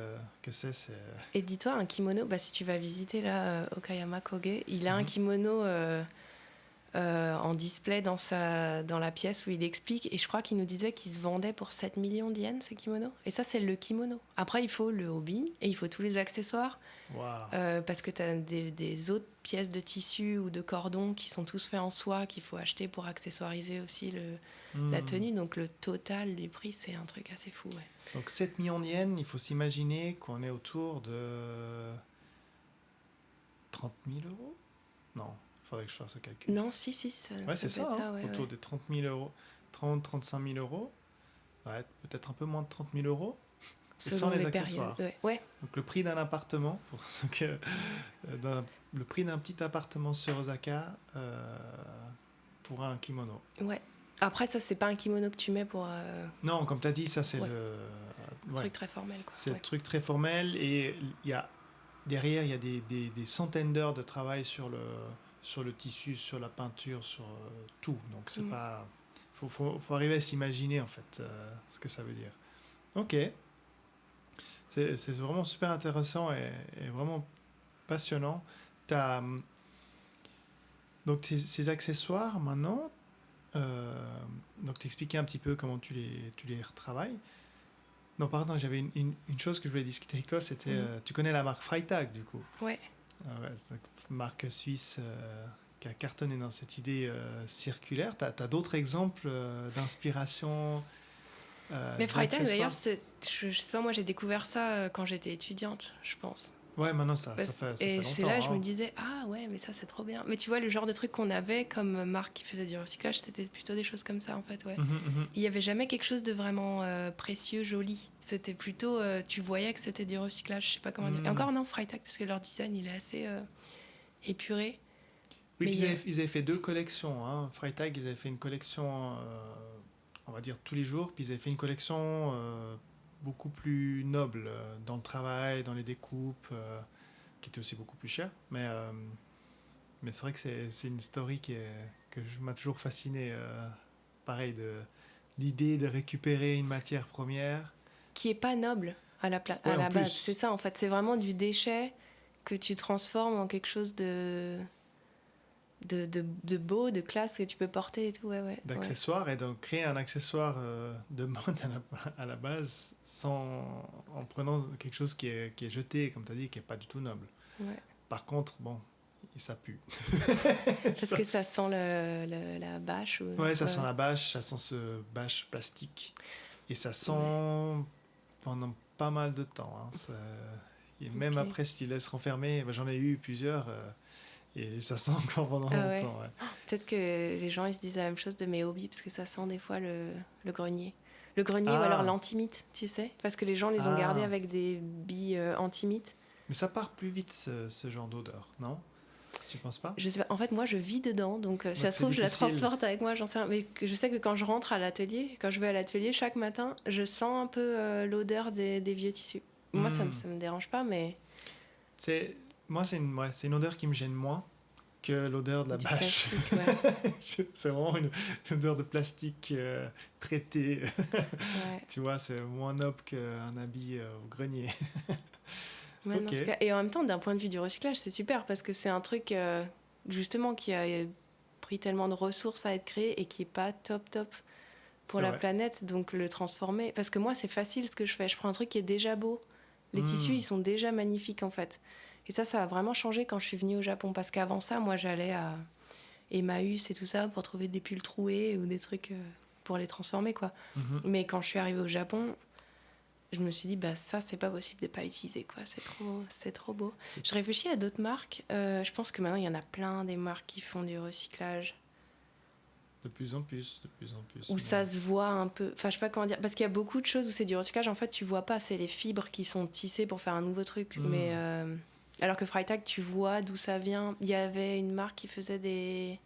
que c'est. Et dis-toi, un kimono, si tu vas visiter là, Okayama Koge, il a un kimono en display dans la pièce où il explique. Et je crois qu'il nous disait qu'il se vendait pour 7 millions de yens, ce kimono. Et ça, c'est le kimono. Après, il faut le hobby et il faut tous les accessoires. Wow. Parce que tu as des autres pièces de tissu ou de cordon qui sont tous faits en soie qu'il faut acheter pour accessoiriser aussi la tenue. Donc le total du prix, c'est un truc assez fou. Ouais. Donc 7 millions de yens, il faut s'imaginer qu'on est autour de 30 000 euros. Non, il faudrait que je fasse ce calcul. Non, si, ça c'est ça, ça ouais, autour de 30 000 euros, 35 000 euros. Ouais, peut-être un peu moins de 30 000 euros. Sans les accessoires. Ouais. Donc le prix d'un appartement, le prix d'un petit appartement sur Osaka pour un kimono. Ouais. Après, ça, c'est pas un kimono que tu mets pour... Non, comme tu as dit, ça, c'est le truc très formel. Quoi. C'est le truc très formel. Et derrière, il y a des centaines d'heures de travail sur le tissu, sur la peinture, sur tout. Donc, c'est pas... faut arriver à s'imaginer, en fait, ce que ça veut dire. Ok. C'est vraiment super intéressant et vraiment passionnant. Donc, ces accessoires, maintenant... donc t'expliquais un petit peu comment tu les retravailles. Non, pardon, j'avais une chose que je voulais discuter avec toi, c'était tu connais la marque Freytag du coup. Ouais. Donc, marque suisse qui a cartonné dans cette idée circulaire. T'as d'autres exemples d'inspiration mais Freytag d'ailleurs, je sais pas, moi j'ai découvert ça quand j'étais étudiante, je pense. Ouais, maintenant ça fait longtemps. Et c'est là je me disais, ah ouais, mais ça c'est trop bien. Mais tu vois, le genre de truc qu'on avait comme marque qui faisait du recyclage, c'était plutôt des choses comme ça en fait, ouais. Il n'y avait jamais quelque chose de vraiment précieux, joli. C'était plutôt, tu voyais que c'était du recyclage, je sais pas comment dire. Et encore non, Freytag, parce que leur design il est assez épuré. Oui, puis ils avaient fait 2 collections. Hein. Freytag, ils avaient fait une collection, on va dire tous les jours, puis ils avaient fait une collection... beaucoup plus noble dans le travail, dans les découpes, qui était aussi beaucoup plus cher. Mais c'est vrai que c'est une story que m'a toujours fasciné. Pareil, l'idée de récupérer une matière première. Qui est pas noble à la base. C'est ça, en fait. C'est vraiment du déchet que tu transformes en quelque chose de beau, de classe que tu peux porter et tout, d'accessoires, et donc créer un accessoire de mode à la base en prenant quelque chose qui est jeté, comme tu as dit, qui n'est pas du tout noble. Par contre, bon, ça pue. Parce que ça sent la bâche ça sent la bâche, ça sent ce bâche plastique, et ça sent pendant pas mal de temps. Hein. Et même après, si tu laisses renfermer, j'en ai eu plusieurs... et ça sent encore pendant longtemps. Ouais. Peut-être que les gens ils se disent la même chose de mes hobbies, parce que ça sent des fois le grenier. Le grenier ou alors l'antimite, tu sais. Parce que les gens les ont gardés avec des billes antimite. Mais ça part plus vite, ce genre d'odeur, non ? Tu penses pas ? Je sais pas. En fait, moi, je vis dedans. Donc ça se trouve, je la transporte avec moi. J'en sais rien. Mais je sais que quand je rentre à l'atelier, quand je vais à l'atelier, chaque matin, je sens un peu l'odeur des vieux tissus. Moi, ça me dérange pas, mais... Moi, c'est une odeur qui me gêne moins que l'odeur de la bâche. Plastique, ouais. C'est vraiment une odeur de plastique traité. Tu vois, c'est moins noble qu'un habit au grenier. Non, et en même temps, d'un point de vue du recyclage, c'est super parce que c'est un truc justement qui a pris tellement de ressources à être créé et qui est pas top pour la planète. Donc le transformer, parce que moi, c'est facile ce que je fais. Je prends un truc qui est déjà beau. Les tissus, ils sont déjà magnifiques en fait. Et ça a vraiment changé quand je suis venue au Japon. Parce qu'avant ça, moi, j'allais à Emmaüs et tout ça pour trouver des pulls troués ou des trucs pour les transformer, quoi. Mais quand je suis arrivée au Japon, je me suis dit, bah ça, c'est pas possible de pas utiliser, quoi. C'est trop beau. Je réfléchis à d'autres marques. Je pense que maintenant, il y en a plein des marques qui font du recyclage. De plus en plus. Où ça se voit un peu. Enfin, je sais pas comment dire. Parce qu'il y a beaucoup de choses où c'est du recyclage. En fait, tu vois pas. C'est les fibres qui sont tissées pour faire un nouveau truc. Mais alors que Freitag, tu vois d'où ça vient. Il y avait une marque qui faisait des...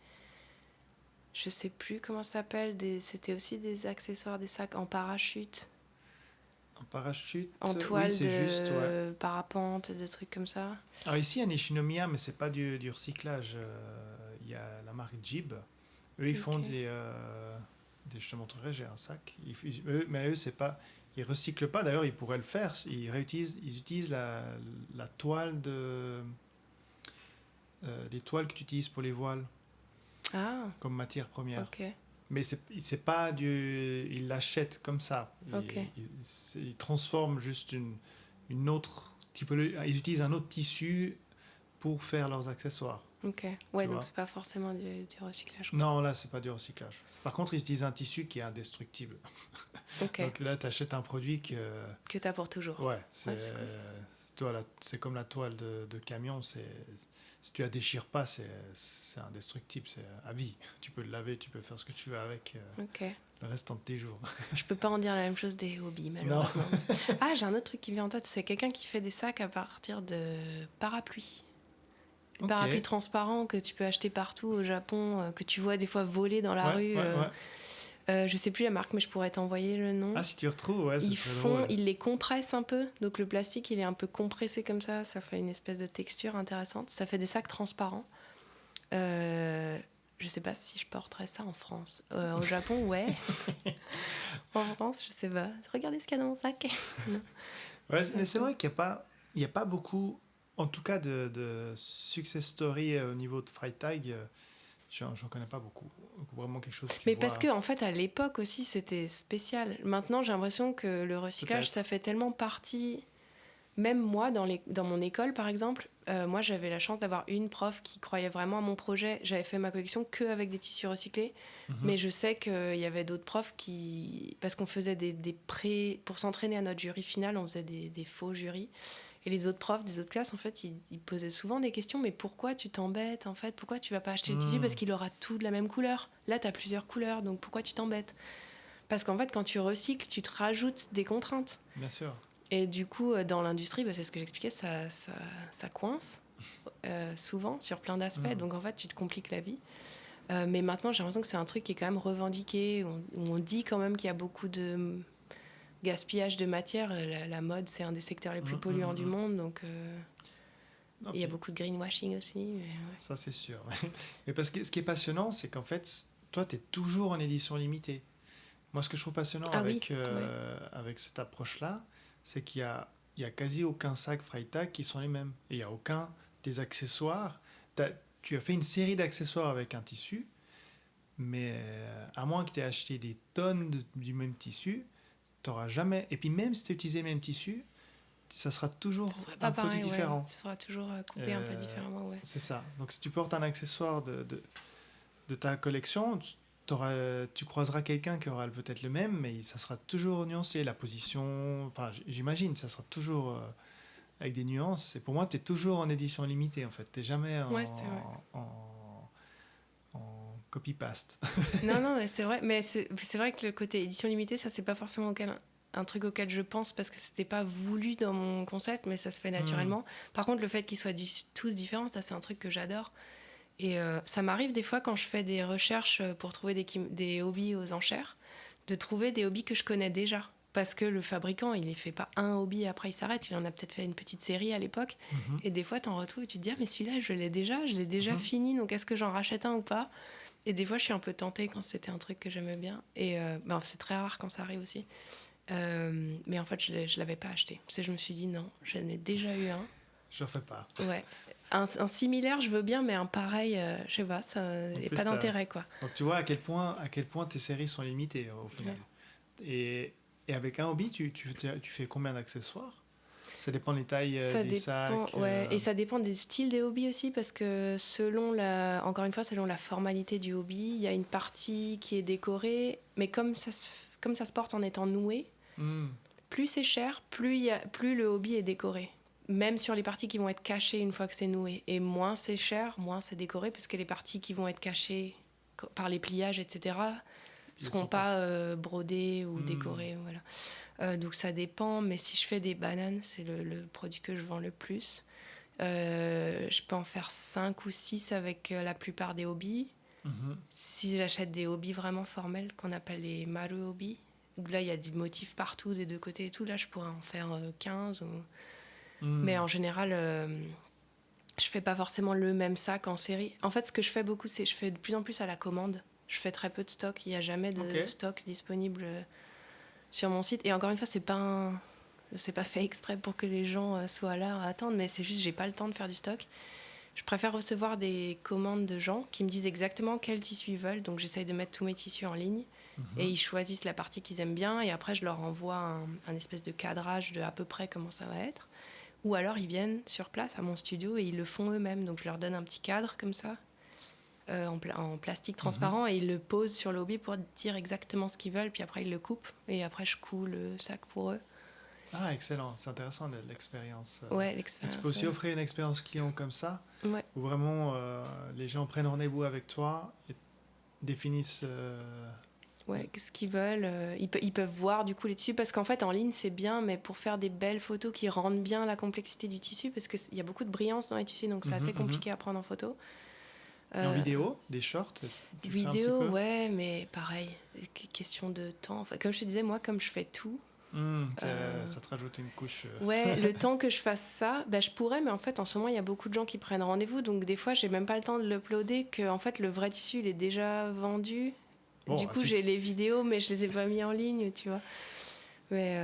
Je sais plus comment ça s'appelle. C'était aussi des accessoires, des sacs en parachute. En parachute, En toile oui, c'est juste, ouais. parapente, des trucs comme ça. Alors ici, à Nishinomiya, mais c'est pas du recyclage. Il y a la marque Jib. Eux, ils font je te montrerai, j'ai un sac. Mais eux, c'est pas... Ils recyclent pas. D'ailleurs, ils pourraient le faire. Ils utilisent la toile les toiles que tu utilises pour les voiles comme matière première. Ok. Mais c'est pas ils l'achètent comme ça. Ils transforment juste une autre typologie. Ils utilisent un autre tissu pour faire leurs accessoires. Ok. Ouais, donc c'est pas forcément du recyclage. Non, là, c'est pas du recyclage. Par contre, ils utilisent un tissu qui est indestructible. Ok. Donc là, tu achètes un produit que tu as pour toujours. Ouais, c'est comme la toile de camion. Si tu la déchires pas, c'est indestructible, c'est à vie. Tu peux le laver, tu peux faire ce que tu veux avec le restant de tes jours. Je peux pas en dire la même chose des hobbies, malheureusement. J'ai un autre truc qui vient en tête, c'est quelqu'un qui fait des sacs à partir de parapluies. Parapluies transparents que tu peux acheter partout au Japon, que tu vois des fois voler dans la rue. Je sais plus la marque, mais je pourrais t'envoyer le nom. Ah, si tu retrouves, ouais, c'est très drôle. Ils les compressent un peu, donc le plastique il est un peu compressé comme ça fait une espèce de texture intéressante. Ça fait des sacs transparents. Je sais pas si je porterais ça en France. Au Japon, ouais. En France, je sais pas. Regardez ce qu'il y a dans mon sac. Ouais, mais c'est vrai qu'il n'y a pas beaucoup, en tout cas, de success story au niveau de Freitag. J'en connais pas beaucoup. Vraiment quelque chose que tu Mais vois... parce que, en fait, à l'époque aussi, c'était spécial. Maintenant, j'ai l'impression que le recyclage, ça fait tellement partie... Même moi, dans mon école, par exemple, moi, j'avais la chance d'avoir une prof qui croyait vraiment à mon projet. J'avais fait ma collection qu'avec des tissus recyclés. Mais je sais qu'il y avait d'autres profs qui... Parce qu'on faisait des pré... Pour s'entraîner à notre jury final, on faisait des faux jurys. Et les autres profs des autres classes, en fait, ils posaient souvent des questions. Mais pourquoi tu t'embêtes, en fait? Pourquoi tu vas pas acheter le tissu? Parce qu'il aura tout de la même couleur. Là, tu as plusieurs couleurs, donc pourquoi tu t'embêtes? Parce qu'en fait, quand tu recycles, tu te rajoutes des contraintes. Bien sûr. Et du coup, dans l'industrie, c'est ce que j'expliquais, ça coince souvent sur plein d'aspects. Donc, en fait, tu te compliques la vie. Mais maintenant, j'ai l'impression que c'est un truc qui est quand même revendiqué, où on dit quand même qu'il y a beaucoup de gaspillage de matière. La mode, c'est un des secteurs les plus polluants du monde. Donc, il y a beaucoup de greenwashing aussi. Mais, ça, c'est sûr. Mais parce que ce qui est passionnant, c'est qu'en fait, toi, tu es toujours en édition limitée. Moi, ce que je trouve passionnant avec cette approche-là, c'est qu'il y a quasi aucun sac Freitag qui sont les mêmes. Et il n'y a aucun des accessoires. Tu as fait une série d'accessoires avec un tissu, mais à moins que tu aies acheté des tonnes du même tissu, tu n'auras jamais... Et puis même si tu as utilisé le même tissu, ça sera toujours un produit différent. Ouais. Ça sera toujours coupé un peu différemment. Ouais. C'est ça. Donc si tu portes un accessoire de ta collection... Tu croiseras quelqu'un qui aura peut-être le même, mais ça sera toujours nuancé, la position, enfin j'imagine, ça sera toujours avec des nuances. Et pour moi, tu es toujours en édition limitée, en fait. Tu n'es jamais en copy-paste. Non, mais c'est vrai. Mais c'est vrai que le côté édition limitée, ça, c'est pas forcément un truc auquel je pense parce que c'était pas voulu dans mon concept, mais ça se fait naturellement. Par contre, le fait qu'ils soient tous différents, ça, c'est un truc que j'adore. Et ça m'arrive des fois quand je fais des recherches pour trouver des hobbies aux enchères, de trouver des hobbies que je connais déjà. Parce que le fabricant, il ne fait pas un hobby et après il s'arrête. Il en a peut-être fait une petite série à l'époque. Et des fois, tu en retrouves et tu te dis, mais celui-là, je l'ai déjà fini, donc est-ce que j'en rachète un ou pas? Et des fois, je suis un peu tentée quand c'était un truc que j'aimais bien. Et c'est très rare quand ça arrive aussi. Mais en fait, je ne l'avais pas acheté. Parce que je me suis dit, non, j'en ai déjà eu un. Je ne fais pas. Ouais. Un similaire, je veux bien, mais un pareil, je sais pas, ça n'y a pas d'intérêt, quoi. Donc tu vois à quel point tes séries sont limitées au final. Ouais. Et avec un hobby, tu fais combien d'accessoires? Ça dépend des tailles des sacs. Ouais, et ça dépend des styles des hobbies aussi, parce que encore une fois, selon la formalité du hobby, il y a une partie qui est décorée, mais comme ça se porte en étant noué, plus c'est cher, plus le hobby est décoré. Même sur les parties qui vont être cachées une fois que c'est noué. Et moins c'est cher, moins c'est décoré, parce que les parties qui vont être cachées par les pliages, etc., seront pas brodées ou décorées. Voilà. Donc ça dépend, mais si je fais des bananes, c'est le produit que je vends le plus. Je peux en faire 5 ou 6 avec la plupart des hobbies. Si j'achète des hobbies vraiment formels, qu'on appelle les maru hobby, où là il y a du motif partout des deux côtés et tout, là je pourrais en faire 15 ou... Mais en général, je fais pas forcément le même sac en série. En fait, ce que je fais beaucoup, c'est je fais de plus en plus à la commande. Je fais très peu de stock. Il n'y a jamais de stock disponible sur mon site. Et encore une fois, c'est pas fait exprès pour que les gens soient là à attendre, mais c'est juste j'ai pas le temps de faire du stock. Je préfère recevoir des commandes de gens qui me disent exactement quel tissu ils veulent. Donc j'essaye de mettre tous mes tissus en ligne. Et ils choisissent la partie qu'ils aiment bien. Et après, je leur envoie un espèce de cadrage de à peu près comment ça va être. Ou alors ils viennent sur place à mon studio et ils le font eux-mêmes. Donc je leur donne un petit cadre comme ça, en plastique transparent, et ils le posent sur le hobby pour dire exactement ce qu'ils veulent. Puis après ils le coupent et après je couds le sac pour eux. Ah, excellent, c'est intéressant l'expérience. Ouais, l'expérience. Tu peux aussi offrir une expérience client comme ça, ouais. où vraiment les gens prennent rendez-vous avec toi et définissent... Ouais, ce qu'ils veulent. Ils peuvent voir du coup les tissus, parce qu'en fait en ligne c'est bien, mais pour faire des belles photos qui rendent bien la complexité du tissu, parce qu'il y a beaucoup de brillance dans les tissus, donc c'est assez compliqué à prendre en photo. Et en vidéo, des shorts, vidéo, ouais, mais pareil, question de temps. Enfin, comme je te disais, moi, comme je fais tout, ça te rajoute une couche. Ouais, le temps que je fasse ça, je pourrais, mais en fait, en ce moment, il y a beaucoup de gens qui prennent rendez-vous, donc des fois, j'ai même pas le temps de l'uploader, que en fait, le vrai tissu, il est déjà vendu. Bon, du coup, j'ai les vidéos, mais je les ai pas mis en ligne, tu vois. Mais,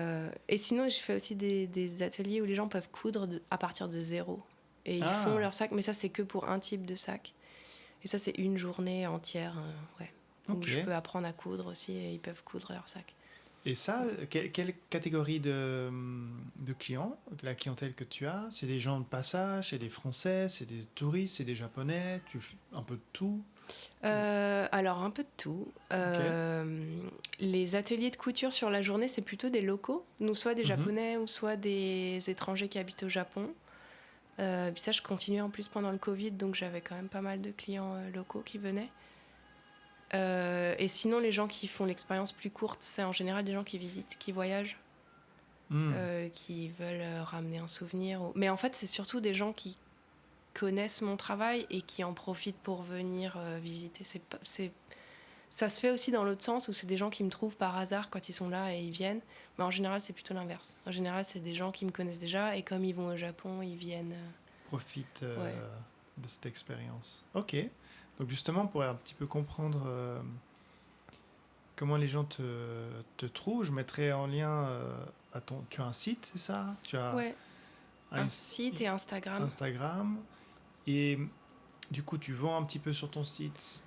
et sinon, j'ai fait aussi des ateliers où les gens peuvent coudre à partir de zéro. Et ils font leur sac, mais ça, c'est que pour un type de sac. Et ça, c'est une journée entière, où je peux apprendre à coudre aussi, et ils peuvent coudre leur sac. Et ça, quelle catégorie de clients, la clientèle que tu as? C'est des gens de passage, c'est des Français, c'est des touristes, c'est des Japonais, un peu de tout? Alors, un peu de tout. Les ateliers de couture sur la journée, c'est plutôt des locaux, nous, soit des Japonais ou soit des étrangers qui habitent au Japon. Puis ça, je continue en plus pendant le Covid, donc j'avais quand même pas mal de clients locaux qui venaient. Et sinon, les gens qui font l'expérience plus courte, c'est en général des gens qui visitent, qui voyagent, qui veulent ramener un souvenir. Mais en fait, c'est surtout des gens qui connaissent mon travail et qui en profitent pour venir visiter. Ça se fait aussi dans l'autre sens, où c'est des gens qui me trouvent par hasard quand ils sont là et ils viennent. Mais en général, c'est plutôt l'inverse. En général, c'est des gens qui me connaissent déjà, et comme ils vont au Japon, ils viennent... Profitent de cette expérience. Ok. Donc justement, pour un petit peu comprendre comment les gens te trouvent, je mettrai en lien... tu as un site, c'est ça? Tu as un site et Instagram. Et du coup, tu vends un petit peu sur ton site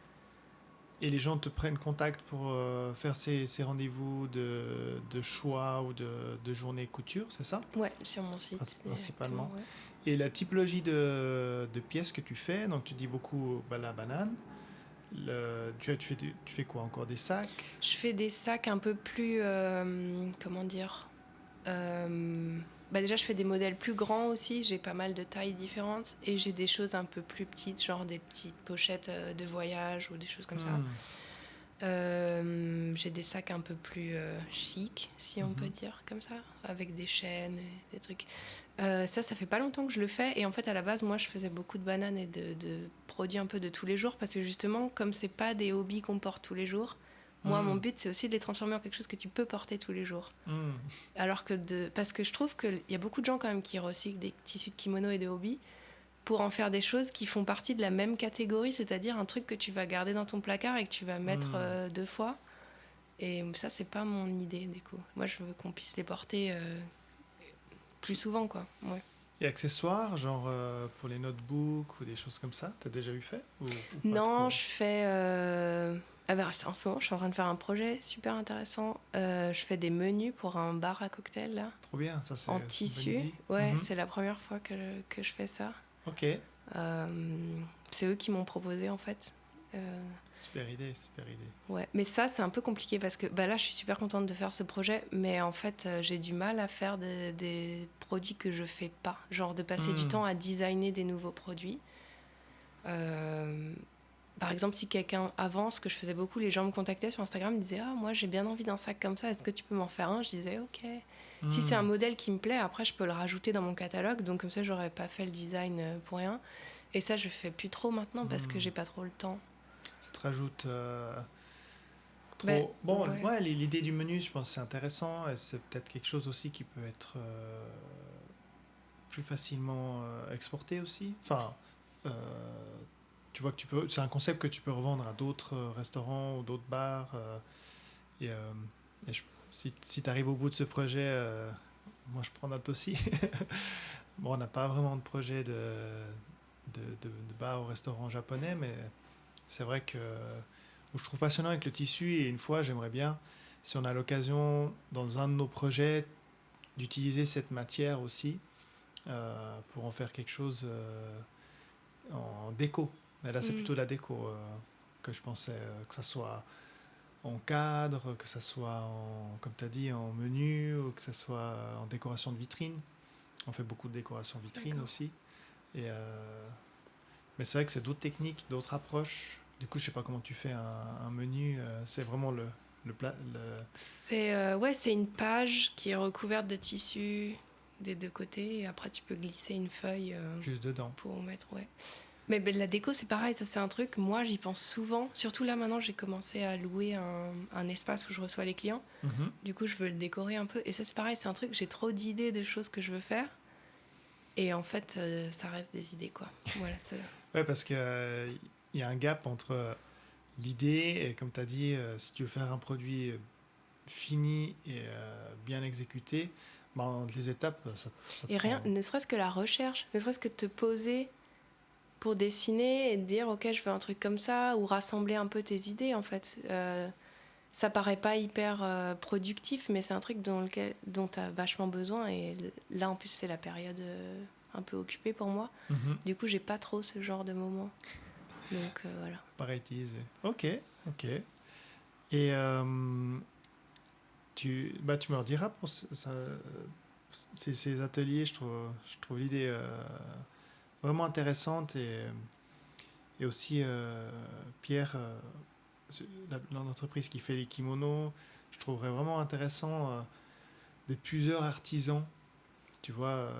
et les gens te prennent contact pour faire ces rendez-vous de choix ou de journée couture, c'est ça? Ouais, sur mon site. Principalement. Ouais. Et la typologie de pièces que tu fais, donc tu dis beaucoup la banane. Tu fais quoi encore? Des sacs? Je fais des sacs un peu plus... comment dire déjà, je fais des modèles plus grands aussi. J'ai pas mal de tailles différentes. Et j'ai des choses un peu plus petites, genre des petites pochettes de voyage ou des choses comme ça. J'ai des sacs un peu plus chic, si on peut dire comme ça, avec des chaînes et des trucs. Ça fait pas longtemps que je le fais. Et en fait, à la base, moi, je faisais beaucoup de bananes et de produits un peu de tous les jours, parce que justement, comme c'est pas des hobbies qu'on porte tous les jours, moi, mon but, c'est aussi de les transformer en quelque chose que tu peux porter tous les jours. Alors que parce que je trouve qu'il y a beaucoup de gens quand même qui recyclent des tissus de kimono et de hobby pour en faire des choses qui font partie de la même catégorie, c'est-à-dire un truc que tu vas garder dans ton placard et que tu vas mettre 2 fois. Et ça, c'est pas mon idée, du coup. Moi, je veux qu'on puisse les porter plus souvent, quoi. Ouais. Et accessoires, genre pour les notebooks ou des choses comme ça, t'as déjà eu fait ou Non, je fais... en ce moment, je suis en train de faire un projet super intéressant. Je fais des menus pour un bar à cocktail, là. Trop bien, ça c'est en tissu. Ouais, c'est la première fois que je fais ça. Ok. C'est eux qui m'ont proposé, en fait. Super idée. Ouais, mais ça, c'est un peu compliqué parce que là, je suis super contente de faire ce projet, mais en fait, j'ai du mal à faire des produits que je fais pas. Genre de passer du temps à designer des nouveaux produits. Par exemple, si quelqu'un avance, que je faisais beaucoup, les gens me contactaient sur Instagram, me disaient « Ah, moi, j'ai bien envie d'un sac comme ça, est-ce que tu peux m'en faire un ?» Je disais « Ok. » Si c'est un modèle qui me plaît, après, je peux le rajouter dans mon catalogue, donc comme ça, j'aurais pas fait le design pour rien. Et ça, je fais plus trop maintenant parce que j'ai pas trop le temps. Ça te rajoute trop... Ben, bon, ouais. ouais, l'idée du menu, je pense que c'est intéressant, et c'est peut-être quelque chose aussi qui peut être plus facilement exporté aussi. Enfin, tu vois que c'est un concept que tu peux revendre à d'autres restaurants ou d'autres bars. Et, euh, si tu arrives au bout de ce projet, moi je prends note aussi. Bon, on n'a pas vraiment de projet de bar ou restaurant japonais, mais c'est vrai que je trouve passionnant avec le tissu, et une fois j'aimerais bien, si on a l'occasion dans un de nos projets, d'utiliser cette matière aussi pour en faire quelque chose en déco. Mais là c'est plutôt la déco que je pensais, que ça soit en cadre, que ça soit comme tu as dit, en menu, ou que ça soit en décoration de vitrine. On fait beaucoup de décoration vitrine aussi. Et, mais c'est vrai que c'est d'autres techniques, d'autres approches. Du coup, je sais pas comment tu fais un menu. C'est vraiment le plat. C'est une page qui est recouverte de tissu des deux côtés. Et après, tu peux glisser une feuille Juste dedans. pour mettre. Ouais. Mais la déco, c'est pareil. Ça, c'est un truc. Moi, j'y pense souvent. Surtout là, maintenant, j'ai commencé à louer un espace où je reçois les clients. Mm-hmm. Du coup, je veux le décorer un peu. Et ça, c'est pareil. C'est un truc. J'ai trop d'idées de choses que je veux faire. Et en fait, ça reste des idées, quoi. Voilà. Ouais, parce que il y a un gap entre l'idée et, comme tu as dit, si tu veux faire un produit fini et bien exécuté, entre les étapes, ça et rien, prend... ne serait-ce que la recherche, ne serait-ce que te poser pour dessiner et te dire ok, je veux un truc comme ça, ou rassembler un peu tes idées, en fait. Ça paraît pas hyper productif, mais c'est un truc dont tu as vachement besoin, et là en plus c'est la période un peu occupée pour moi. Mm-hmm. Du coup, j'ai pas trop ce genre de moment. Donc voilà. Pareil, ok. Et tu me rediras pour ces ateliers. Je trouve l'idée vraiment intéressante, et aussi Pierre, l'entreprise qui fait les kimonos, je trouverais vraiment intéressant d'être plusieurs artisans, tu vois,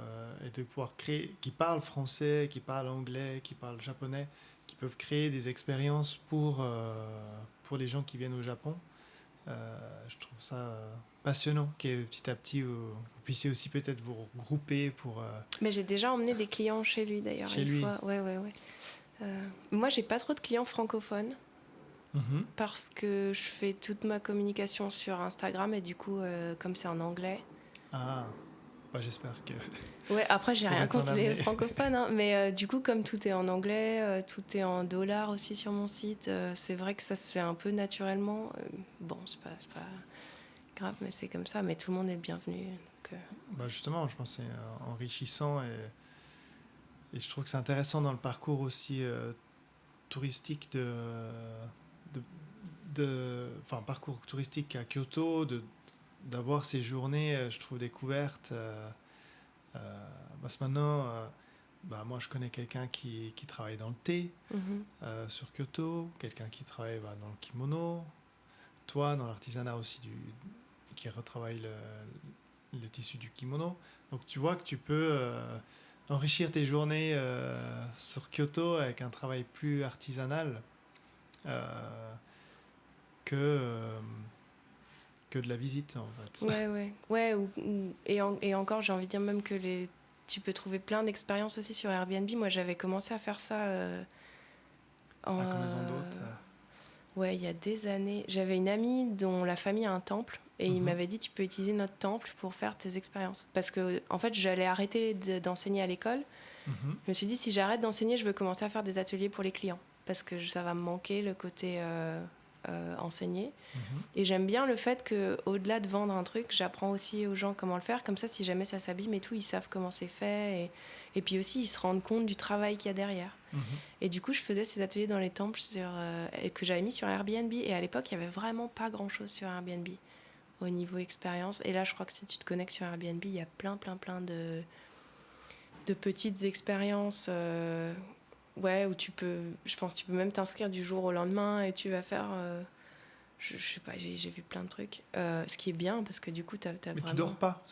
et de pouvoir créer, qui parlent français, qui parlent anglais, qui parlent japonais, qui peuvent créer des expériences pour les gens qui viennent au Japon. Je trouve ça passionnant, que petit à petit vous puissiez aussi peut-être vous regrouper pour... Mais j'ai déjà emmené des clients chez lui, d'ailleurs, Chez une lui. fois. Ouais. Moi, j'ai pas trop de clients francophones. Mm-hmm. Parce que je fais toute ma communication sur Instagram, et du coup, comme c'est en anglais. Ah, j'espère que... Ouais, après, j'ai rien contre les amener. francophones, hein, mais du coup, comme tout est en anglais, tout est en dollars aussi sur mon site, c'est vrai que ça se fait un peu naturellement. Bon, c'est pas grave, mais c'est comme ça, mais tout le monde est le bienvenu. Donc, Justement, je pense que c'est enrichissant, et je trouve que c'est intéressant dans le parcours aussi touristique enfin, parcours touristique à Kyoto, d'avoir ces journées, je trouve, découvertes. Parce que maintenant, moi, je connais quelqu'un qui travaille dans le thé sur Kyoto, quelqu'un qui travaille dans le kimono, toi, dans l'artisanat aussi, qui retravaille le tissu du kimono. Donc, tu vois que tu peux enrichir tes journées sur Kyoto avec un travail plus artisanal que de la visite, en fait. Ouais, et encore, j'ai envie de dire même que tu peux trouver plein d'expériences aussi sur Airbnb. Moi, j'avais commencé à faire ça Comme maison d'hôte. Ouais, il y a des années. J'avais une amie dont la famille a un temple, et il m'avait dit tu peux utiliser notre temple pour faire tes expériences. Parce que en fait, j'allais arrêter d'enseigner à l'école. Je me suis dit si j'arrête d'enseigner, je veux commencer à faire des ateliers pour les clients, parce que ça va me manquer le côté enseigner. Et j'aime bien le fait que, au-delà de vendre un truc, j'apprends aussi aux gens comment le faire. Comme ça, si jamais ça s'abîme et tout, ils savent comment c'est fait, et puis aussi ils se rendent compte du travail qu'il y a derrière. Mhm. Et du coup, je faisais ces ateliers dans les temples que j'avais mis sur Airbnb. Et à l'époque, il n'y avait vraiment pas grand-chose sur Airbnb au niveau expérience. Et là, je crois que si tu te connectes sur Airbnb, il y a plein de petites expériences où je pense que tu peux même t'inscrire du jour au lendemain et tu vas faire... je sais pas, j'ai vu plein de trucs. Ce qui est bien, parce que du coup, t'as Mais vraiment... tu dors pas.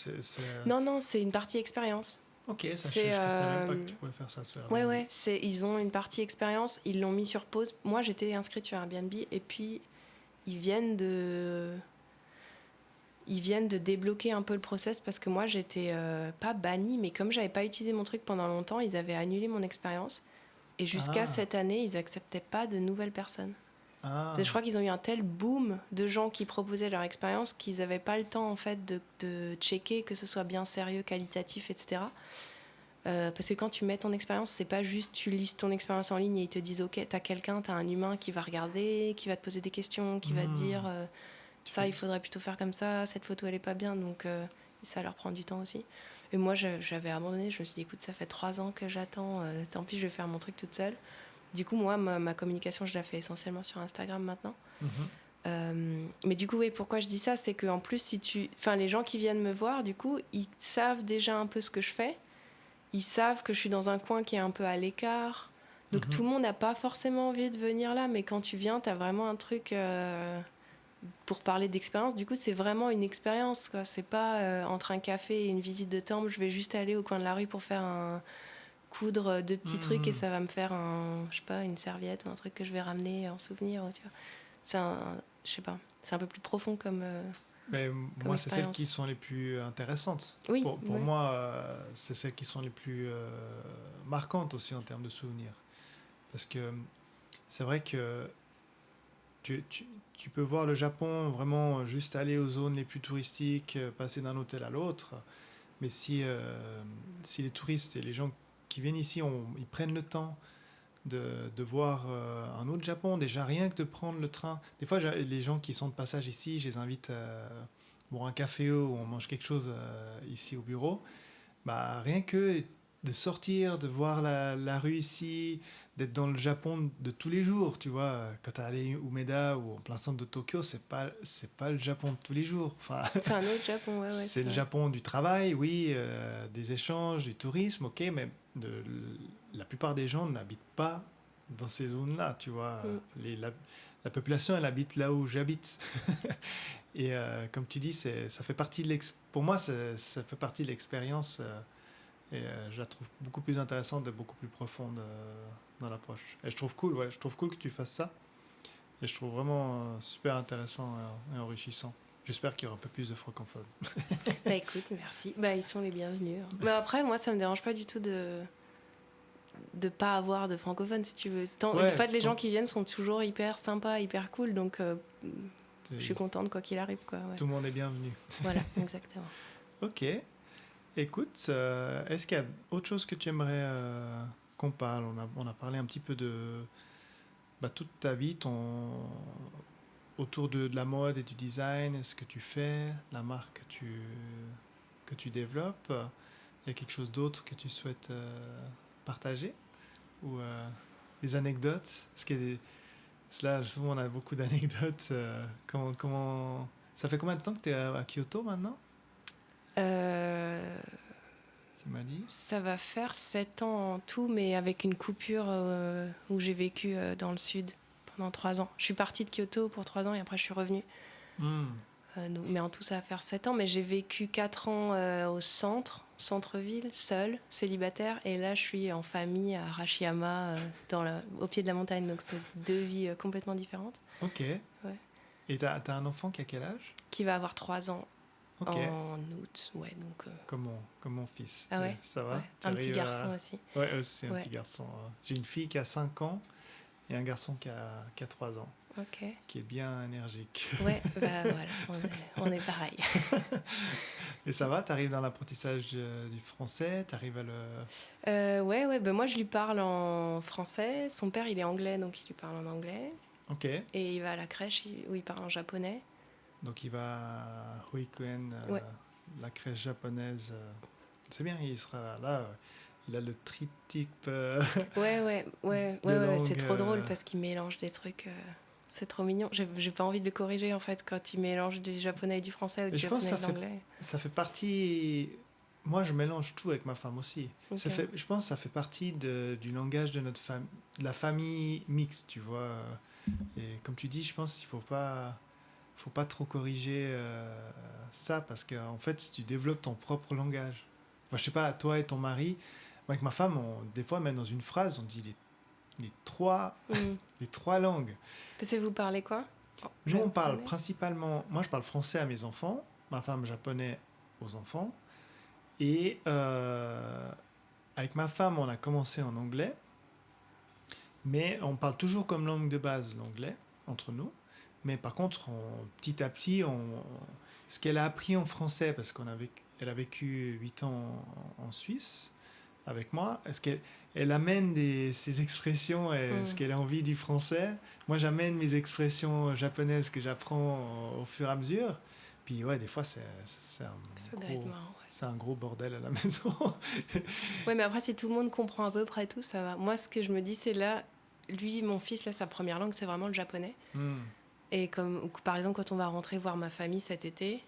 Non, c'est une partie expérience. Ok, ça, C'est, je savais même pas que tu pouvais faire ça sur Airbnb. Ouais, ils ont une partie expérience, ils l'ont mis sur pause. Moi, j'étais inscrite sur Airbnb et puis ils viennent de débloquer un peu le process parce que moi, j'étais pas bannie, mais comme j'avais pas utilisé mon truc pendant longtemps, ils avaient annulé mon expérience. Et jusqu'à cette année, ils acceptaient pas de nouvelles personnes. Je crois qu'ils ont eu un tel boom de gens qui proposaient leur expérience qu'ils n'avaient pas le temps en fait de checker que ce soit bien sérieux, qualitatif, etc. Parce que quand tu mets ton expérience, c'est pas juste tu listes ton expérience en ligne et ils te disent ok, t'as un humain qui va regarder, qui va te poser des questions, qui va te dire ça il faudrait plutôt faire comme ça, cette photo elle est pas bien, donc ça leur prend du temps aussi. Et moi j'avais abandonné, je me suis dit écoute, ça fait 3 ans que j'attends, tant pis, je vais faire mon truc toute seule. Du coup, moi, ma communication, je la fais essentiellement sur Instagram maintenant. Mais du coup, oui, pourquoi je dis ça, c'est qu'en plus, les gens qui viennent me voir, du coup, ils savent déjà un peu ce que je fais. Ils savent que je suis dans un coin qui est un peu à l'écart. Donc tout le monde n'a pas forcément envie de venir là, mais quand tu viens, tu as vraiment un truc pour parler d'expérience. Du coup, c'est vraiment une expérience, quoi. C'est pas entre un café et une visite de temple, je vais juste aller au coin de la rue pour faire coudre 2 petits trucs et ça va me faire une serviette ou un truc que je vais ramener en souvenir, tu vois. C'est un peu plus profond comme Mais moi, c'est celles expérience. qui sont les plus intéressantes. Oui, pour moi, c'est celles qui sont les plus marquantes aussi en termes de souvenirs. Parce que c'est vrai que tu peux voir le Japon vraiment juste aller aux zones les plus touristiques, passer d'un hôtel à l'autre. Mais si les touristes et les gens qui viennent ici, ils prennent le temps de voir un autre Japon, déjà rien que de prendre le train. Des fois, les gens qui sont de passage ici, je les invite à boire un café ou on mange quelque chose ici au bureau. Bah, rien que de sortir, de voir la rue ici, d'être dans le Japon de tous les jours, tu vois. Quand tu es allé à Umeda ou en plein centre de Tokyo, c'est pas le Japon de tous les jours. Enfin, c'est un autre Japon, ouais. c'est le Japon du travail, oui, des échanges, du tourisme, ok, mais la plupart des gens n'habitent pas dans ces zones-là, tu vois. La population, elle habite là où j'habite. Et comme tu dis, ça fait partie pour moi, ça fait partie de l'expérience. Et je la trouve beaucoup plus intéressante et beaucoup plus profonde dans l'approche. Et je trouve cool que tu fasses ça. Et je trouve vraiment super intéressant et enrichissant. J'espère qu'il y aura un peu plus de francophones. Bah écoute, merci. Bah ils sont les bienvenus. Mais après, moi, ça me dérange pas du tout de pas avoir de francophones, si tu veux. En fait, les gens qui viennent sont toujours hyper sympas, hyper cool, donc je suis contente quoi qu'il arrive, quoi. Ouais. Tout le monde est bienvenu. Voilà, exactement. Ok. Écoute, est-ce qu'il y a autre chose que tu aimerais qu'on parle? On a parlé un petit peu de toute ta vie, autour de la mode et du design, ce que tu fais, la marque que tu développes. Il y a quelque chose d'autre que tu souhaites partager? Ou des anecdotes? Parce que là, souvent, on a beaucoup d'anecdotes. Ça fait combien de temps que tu es à Kyoto maintenant? Tu m'as dit? Ça va faire 7 ans en tout, mais avec une coupure où j'ai vécu dans le sud pendant 3 ans. Je suis partie de Kyoto pour 3 ans et après je suis revenue. Mais en tout, ça va faire 7 ans. Mais j'ai vécu 4 ans au centre-ville, seule, célibataire. Et là, je suis en famille à Arashiyama, au pied de la montagne. Donc, c'est 2 vies complètement différentes. Ok. Ouais. Et t'as un enfant qui a quel âge? Qui va avoir 3 ans okay. en août. Ouais, donc, comme mon fils. Ah ouais? Ça va? Ouais. Un petit garçon aussi. Ouais, aussi un petit garçon. J'ai une fille qui a 5 ans et un garçon qui a 3 ans. Ok. Qui est bien énergique. Ouais, bah voilà, on est pareil. Et ça va? T'arrives dans l'apprentissage du français? T'arrives à le... Ouais, bah moi je lui parle en français. Son père il est anglais, donc il lui parle en anglais. Ok. Et il va à la crèche où il parle en japonais. Donc il va à Huikuen, ouais. la crèche japonaise. C'est bien, il sera là. il a le tritype Ouais, de c'est langue. trop drôle parce qu'il mélange des trucs. C'est trop mignon. J'ai pas envie de le corriger en fait quand il mélange du japonais et du français ou Et du je pense japonais que et de l'anglais. ça fait partie. Moi, je mélange tout avec ma femme aussi. Ok. Je pense que ça fait partie du langage de notre famille, de la famille mixte, tu vois. Et comme tu dis, je pense qu'il faut pas trop corriger ça parce qu'en fait, si tu développes ton propre langage. Enfin, je sais pas, toi et ton mari, moi avec ma femme, des fois, même dans une phrase, on dit les trois, Hmm. les trois langues. Parce que vous parlez quoi? Oh, Nous, on parle japonais. principalement. Moi, je parle français à mes enfants, ma femme japonais aux enfants. Et avec ma femme, on a commencé en anglais, mais on parle toujours comme langue de base l'anglais entre nous. Mais par contre, petit à petit, ce qu'elle a appris en français, parce elle a vécu 8 ans en Suisse avec moi, est-ce qu'elle elle amène ses expressions et ce Hmm. qu'elle a envie du français. Moi, j'amène mes expressions japonaises que j'apprends au fur et à mesure. Puis ouais, des fois, Ça doit être marrant. c'est un gros bordel à la maison. Ouais, mais après, si tout le monde comprend à peu près tout, ça va. Moi, ce que je me dis, c'est là, lui, mon fils, là, sa première langue, c'est vraiment le japonais. Hmm. Et comme, par exemple, quand on va rentrer voir ma famille cet été,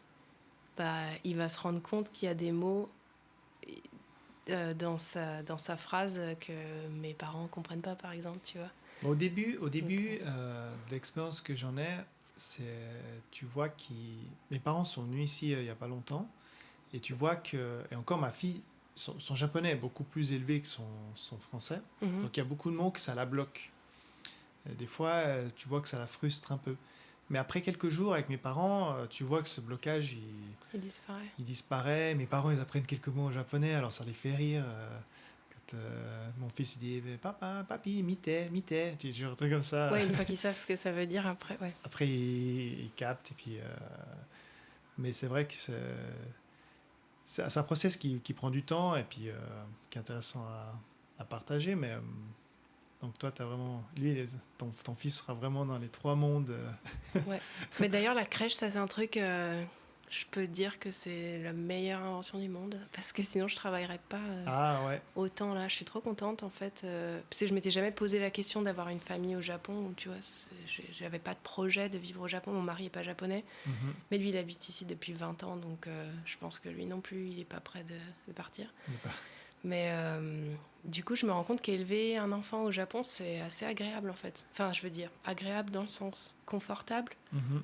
bah, il va se rendre compte qu'il y a des mots dans sa phrase que mes parents comprennent pas, par exemple, tu vois. Au Donc, début de l'expérience que j'en ai, tu vois mes parents sont venus ici il y a pas longtemps, et tu vois et encore ma fille, son japonais est beaucoup plus élevé que son français, mhm. donc il y a beaucoup de mots que ça la bloque. Et des fois, tu vois que ça la frustre un peu. Mais après quelques jours avec mes parents, tu vois que ce blocage, Il disparaît. il disparaît. Mes parents, ils apprennent quelques mots en japonais, alors ça les fait rire. Quand mon fils, il dit papa, papi, mite, mite, tu sais, genre un truc comme ça. Ouais, une fois qu'ils savent ce que ça veut dire, après, ouais. Après, il capte, et puis. Mais c'est vrai que c'est un process qui prend du temps, et puis qui est intéressant à partager. Mais donc, toi, t'as vraiment. Lui, ton fils sera vraiment dans les trois mondes. Ouais. Mais d'ailleurs, la crèche, ça, c'est un truc. Je peux dire que c'est la meilleure invention du monde. Parce que sinon, je travaillerais pas Ah ouais. autant là. Je suis trop contente, en fait. Parce que je m'étais jamais posé la question d'avoir une famille au Japon. Où, tu vois, j'avais pas de projet de vivre au Japon. Mon mari est pas japonais. Mhm. Mais lui, il habite ici depuis 20 ans. Donc, je pense que lui non plus, il est pas prêt de partir. Il est pas- Mais du coup, je me rends compte qu'élever un enfant au Japon, c'est assez agréable en fait. Enfin, je veux dire, agréable dans le sens confortable. Mhm.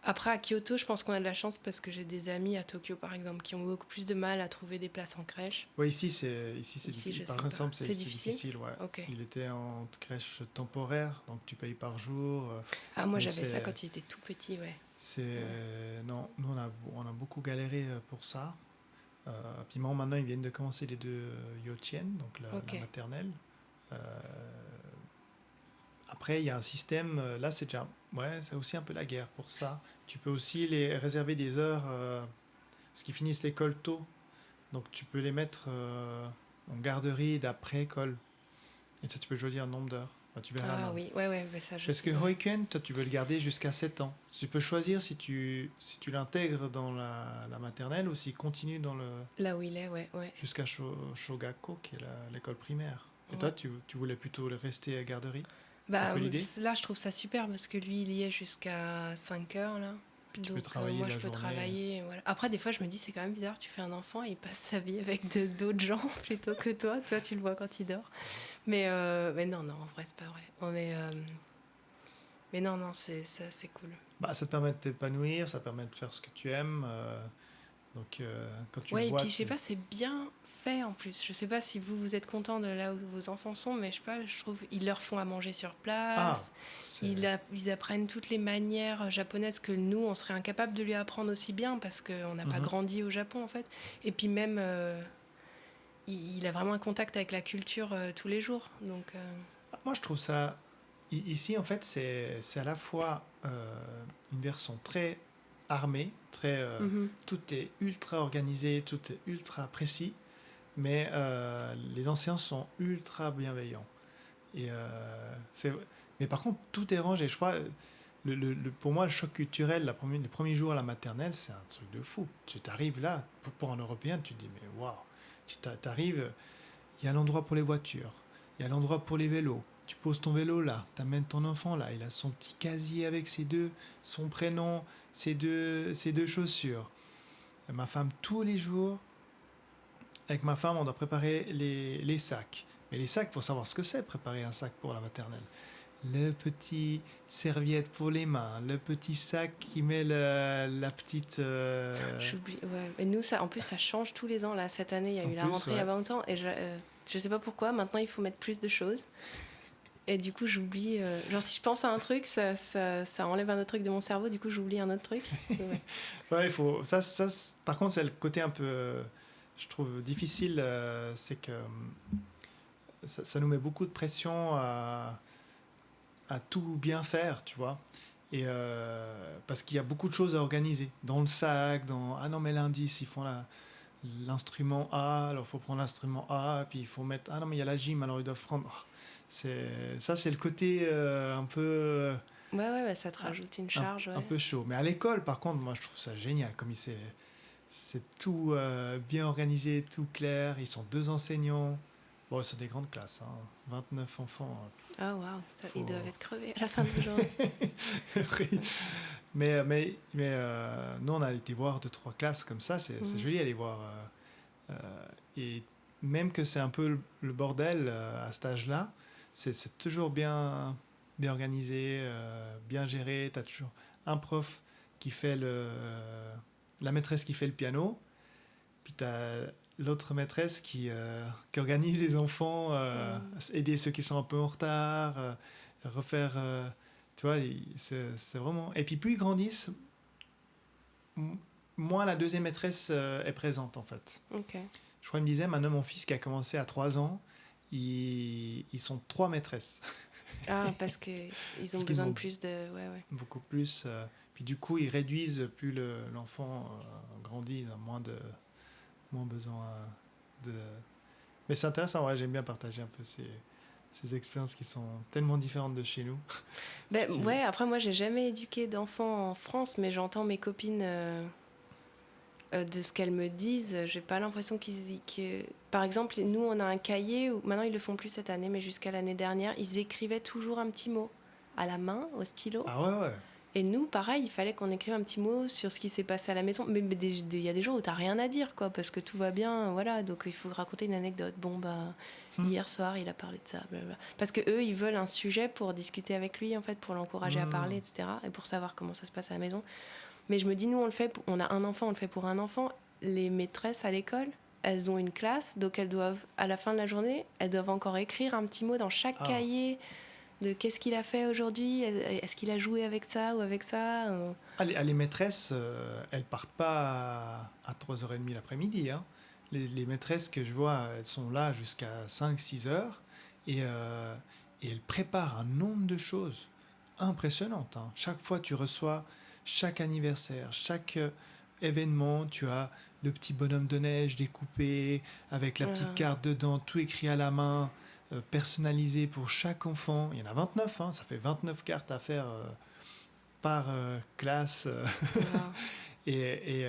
Après, à Kyoto, je pense qu'on a de la chance parce que j'ai des amis à Tokyo, par exemple, qui ont beaucoup plus de mal à trouver des places en crèche. Ouais, ici c'est Ici, difficile. je sais Par pas. exemple, C'est c'est difficile. difficile, ouais. Ok. Il était en crèche temporaire, donc tu payes par jour. Ah, moi, Mais j'avais ça quand il était tout petit, ouais. non, nous on a beaucoup galéré pour ça. Puis moi, maintenant, ils viennent de commencer les deux Yochien, donc Ok. la maternelle. Euh, Après, il y a un système, là c'est déjà, ouais, c'est aussi un peu la guerre pour ça. Tu peux aussi les réserver des heures, parce qu'ils finissent l'école tôt, donc tu peux les mettre en garderie d'après-école. Et ça, tu peux choisir un nombre d'heures. Enfin, tu verras Ah là. oui, ouais, mais ça, je Parce que sais. Ouais. Hoiken, toi, tu veux le garder jusqu'à 7 ans. Tu peux choisir si tu l'intègres dans la maternelle ou s'il continue Là où il est, ouais, ouais. jusqu'à Shogako, qui est l'école primaire. Et toi, Ouais. tu voulais plutôt le rester à garderie. C'est un Bah, peu l'idée. là, je trouve ça super parce que lui, il y est jusqu'à 5 heures, là. Puis tu peux Donc, travailler moi, la je peux journée. travailler. Voilà. Après, des fois, je me dis, c'est quand même bizarre, tu fais un enfant et il passe sa vie avec d'autres gens plutôt que toi. Toi, tu le vois quand il dort. Mais non, non, en vrai, c'est pas vrai. Mais non, non, c'est cool. Bah, ça te permet de t'épanouir, ça permet de faire ce que tu aimes. Donc, quand tu le Ouais, et vois, puis, je sais pas, c'est bien fait en plus. Je sais pas si vous êtes content de là où vos enfants sont, mais je sais pas, je trouve ils leur font à manger sur Ah, place. c'est... Ils apprennent toutes les manières japonaises que nous, on serait incapable de lui apprendre aussi bien parce qu'on n'a pas Mhm. grandi au Japon en fait. Et puis même, il a vraiment un contact avec la culture tous les jours. Donc, Moi, je trouve ça... Ici, en fait, c'est à la fois une version très armée, très... mhm. tout est ultra organisé, tout est ultra précis, mais les anciens sont ultra bienveillants. Et, mais par contre, tout est rangé. Je crois, pour moi, le choc culturel, les premiers jours à la maternelle, c'est un truc de fou. Tu t'arrives là, pour un Européen, tu te dis, mais waouh, tu t'arrives, il y a l'endroit pour les voitures, il y a l'endroit pour les vélos. Tu poses ton vélo là, tu amènes ton enfant là, il a son petit casier avec son prénom, ses deux chaussures. Et ma femme, tous les jours, avec ma femme, on doit préparer les sacs. Mais les sacs, il faut savoir ce que c'est, préparer un sac pour la maternelle. Le petit serviette pour les mains, le petit sac qui met la petite... J'oublie, ouais. Et nous, ça, en plus, ça change tous les ans. Là, cette année, il y a eu la rentrée il y a pas longtemps. Et je sais pas pourquoi, maintenant, il faut mettre plus de choses. Et du coup, j'oublie... genre, si je pense à un truc, ça enlève un autre truc de mon cerveau. Du coup, j'oublie un autre truc. Ouais. Ouais, il faut... par contre, c'est le côté un peu, je trouve, difficile. C'est que ça nous met beaucoup de pression à tout bien faire, tu vois. Et parce qu'il y a beaucoup de choses à organiser. Dans le sac, ah non, mais l'indice, ils font l'instrument A, alors il faut prendre l'instrument A, puis il faut mettre, ah non, mais il y a la gym, alors ils doivent prendre... c'est le côté un peu... Ouais, ça te rajoute une charge. Un peu chaud. Mais à l'école, par contre, moi, je trouve ça génial. Comme c'est tout bien organisé, tout clair. Ils sont 2 enseignants. Bon, c'est des grandes classes, hein. 29 enfants. Ah, waouh, ils doivent être crevés à la fin de la journée. Oui. Mais nous, on a été voir 2-3 classes comme ça. C'est joli d'aller voir. Et même que c'est un peu le bordel à cet âge-là, c'est toujours bien organisé, bien géré. Tu as toujours un prof qui fait la maîtresse qui fait le piano, puis tu as l'autre maîtresse qui organise les enfants, aider ceux qui sont un peu en retard, refaire... tu vois, c'est vraiment... Et puis plus ils grandissent, moins la deuxième maîtresse est présente, en fait. Ok. Je crois qu'il me disait, maintenant mon fils qui a commencé à 3 ans, ils sont 3 maîtresses. Ah, parce qu'ils ont besoin de plus de... Ouais. Beaucoup plus. Puis du coup, ils réduisent, plus l'enfant grandit, il a moins besoin de... Mais c'est intéressant, ouais, j'aime bien partager un peu ces expériences qui sont tellement différentes de chez nous. Ouais, après moi, j'ai jamais éduqué d'enfants en France, mais j'entends mes copines... de ce qu'elles me disent, j'ai pas l'impression par exemple, nous on a un cahier où maintenant ils le font plus cette année, mais jusqu'à l'année dernière, ils écrivaient toujours un petit mot à la main, au stylo. Ah ouais. Et nous, pareil, il fallait qu'on écrive un petit mot sur ce qui s'est passé à la maison. Mais il y a des jours où t'as rien à dire, quoi, parce que tout va bien, voilà. Donc il faut raconter une anecdote. Bon hier soir, il a parlé de ça, blablabla. Parce que eux, ils veulent un sujet pour discuter avec lui, en fait, pour l'encourager à parler, etc. Et pour savoir comment ça se passe à la maison. Mais je me dis, nous, on a un enfant, on le fait pour un enfant. Les maîtresses à l'école, elles ont une classe, donc elles doivent, à la fin de la journée, elles doivent encore écrire un petit mot dans chaque cahier de qu'est-ce qu'il a fait aujourd'hui, est-ce qu'il a joué avec ça ou avec ça. Les maîtresses, elles partent pas à 3h30 l'après-midi. Hein. Les maîtresses que je vois, elles sont là jusqu'à 5-6 heures et elles préparent un nombre de choses impressionnantes. Hein. Chaque fois, tu reçois... Chaque anniversaire, chaque événement, tu as le petit bonhomme de neige découpé avec la petite carte dedans, tout écrit à la main, personnalisé pour chaque enfant. Il y en a 29, hein, ça fait 29 cartes à faire par classe. Et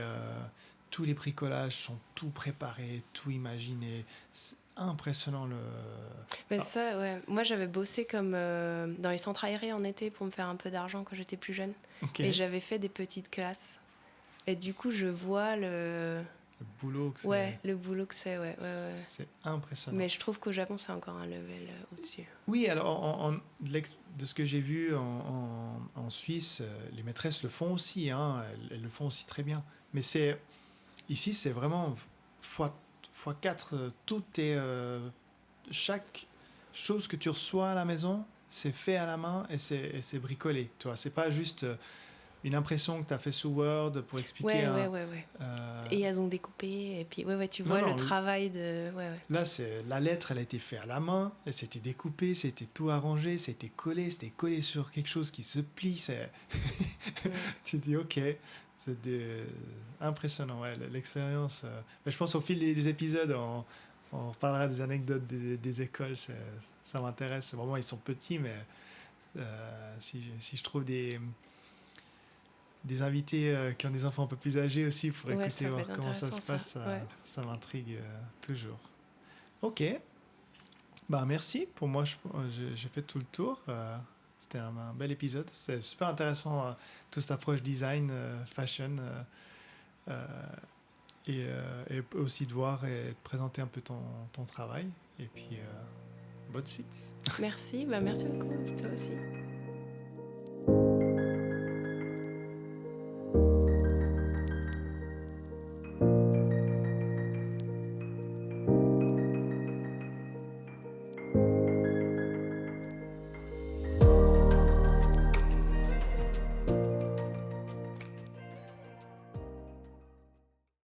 tous les bricolages sont tout préparés, tout imaginés. C'est impressionnant ça, ouais. Moi, j'avais bossé comme dans les centres aérés en été pour me faire un peu d'argent quand j'étais plus jeune. Okay. Et j'avais fait des petites classes. Et du coup, je vois le boulot que c'est. Ouais, le boulot que c'est, ouais. C'est impressionnant. Mais je trouve qu'au Japon, c'est encore un level au-dessus. Oui, alors, de ce que j'ai vu en Suisse, les maîtresses le font aussi, hein, elles le font aussi très bien. Mais ici, c'est vraiment x4, tout est... chaque chose que tu reçois à la maison, c'est fait à la main et c'est bricolé. Tu vois, c'est pas juste une impression que tu as fait sous Word pour expliquer. Ouais. Et elles ont découpé, et puis tu vois le travail de... Là, la lettre, elle a été faite à la main, elle s'était découpée, c'était tout arrangé, c'était collé sur quelque chose qui se plie. Tu dis, ok, c'est impressionnant, ouais, l'expérience. Mais je pense au fil des épisodes, on reparlera des anecdotes des écoles, ça m'intéresse. Vraiment, ils sont petits, mais si je trouve des invités qui ont des enfants un peu plus âgés aussi pour écouter, voir comment ça se passe, ça m'intrigue toujours. Ok. Bah, merci. Pour moi, j'ai fait tout le tour. C'était un bel épisode. C'est super intéressant, toute cette approche design, fashion, et aussi de voir et de présenter un peu ton travail. Et puis, bonne suite. Merci, bah merci beaucoup, toi aussi.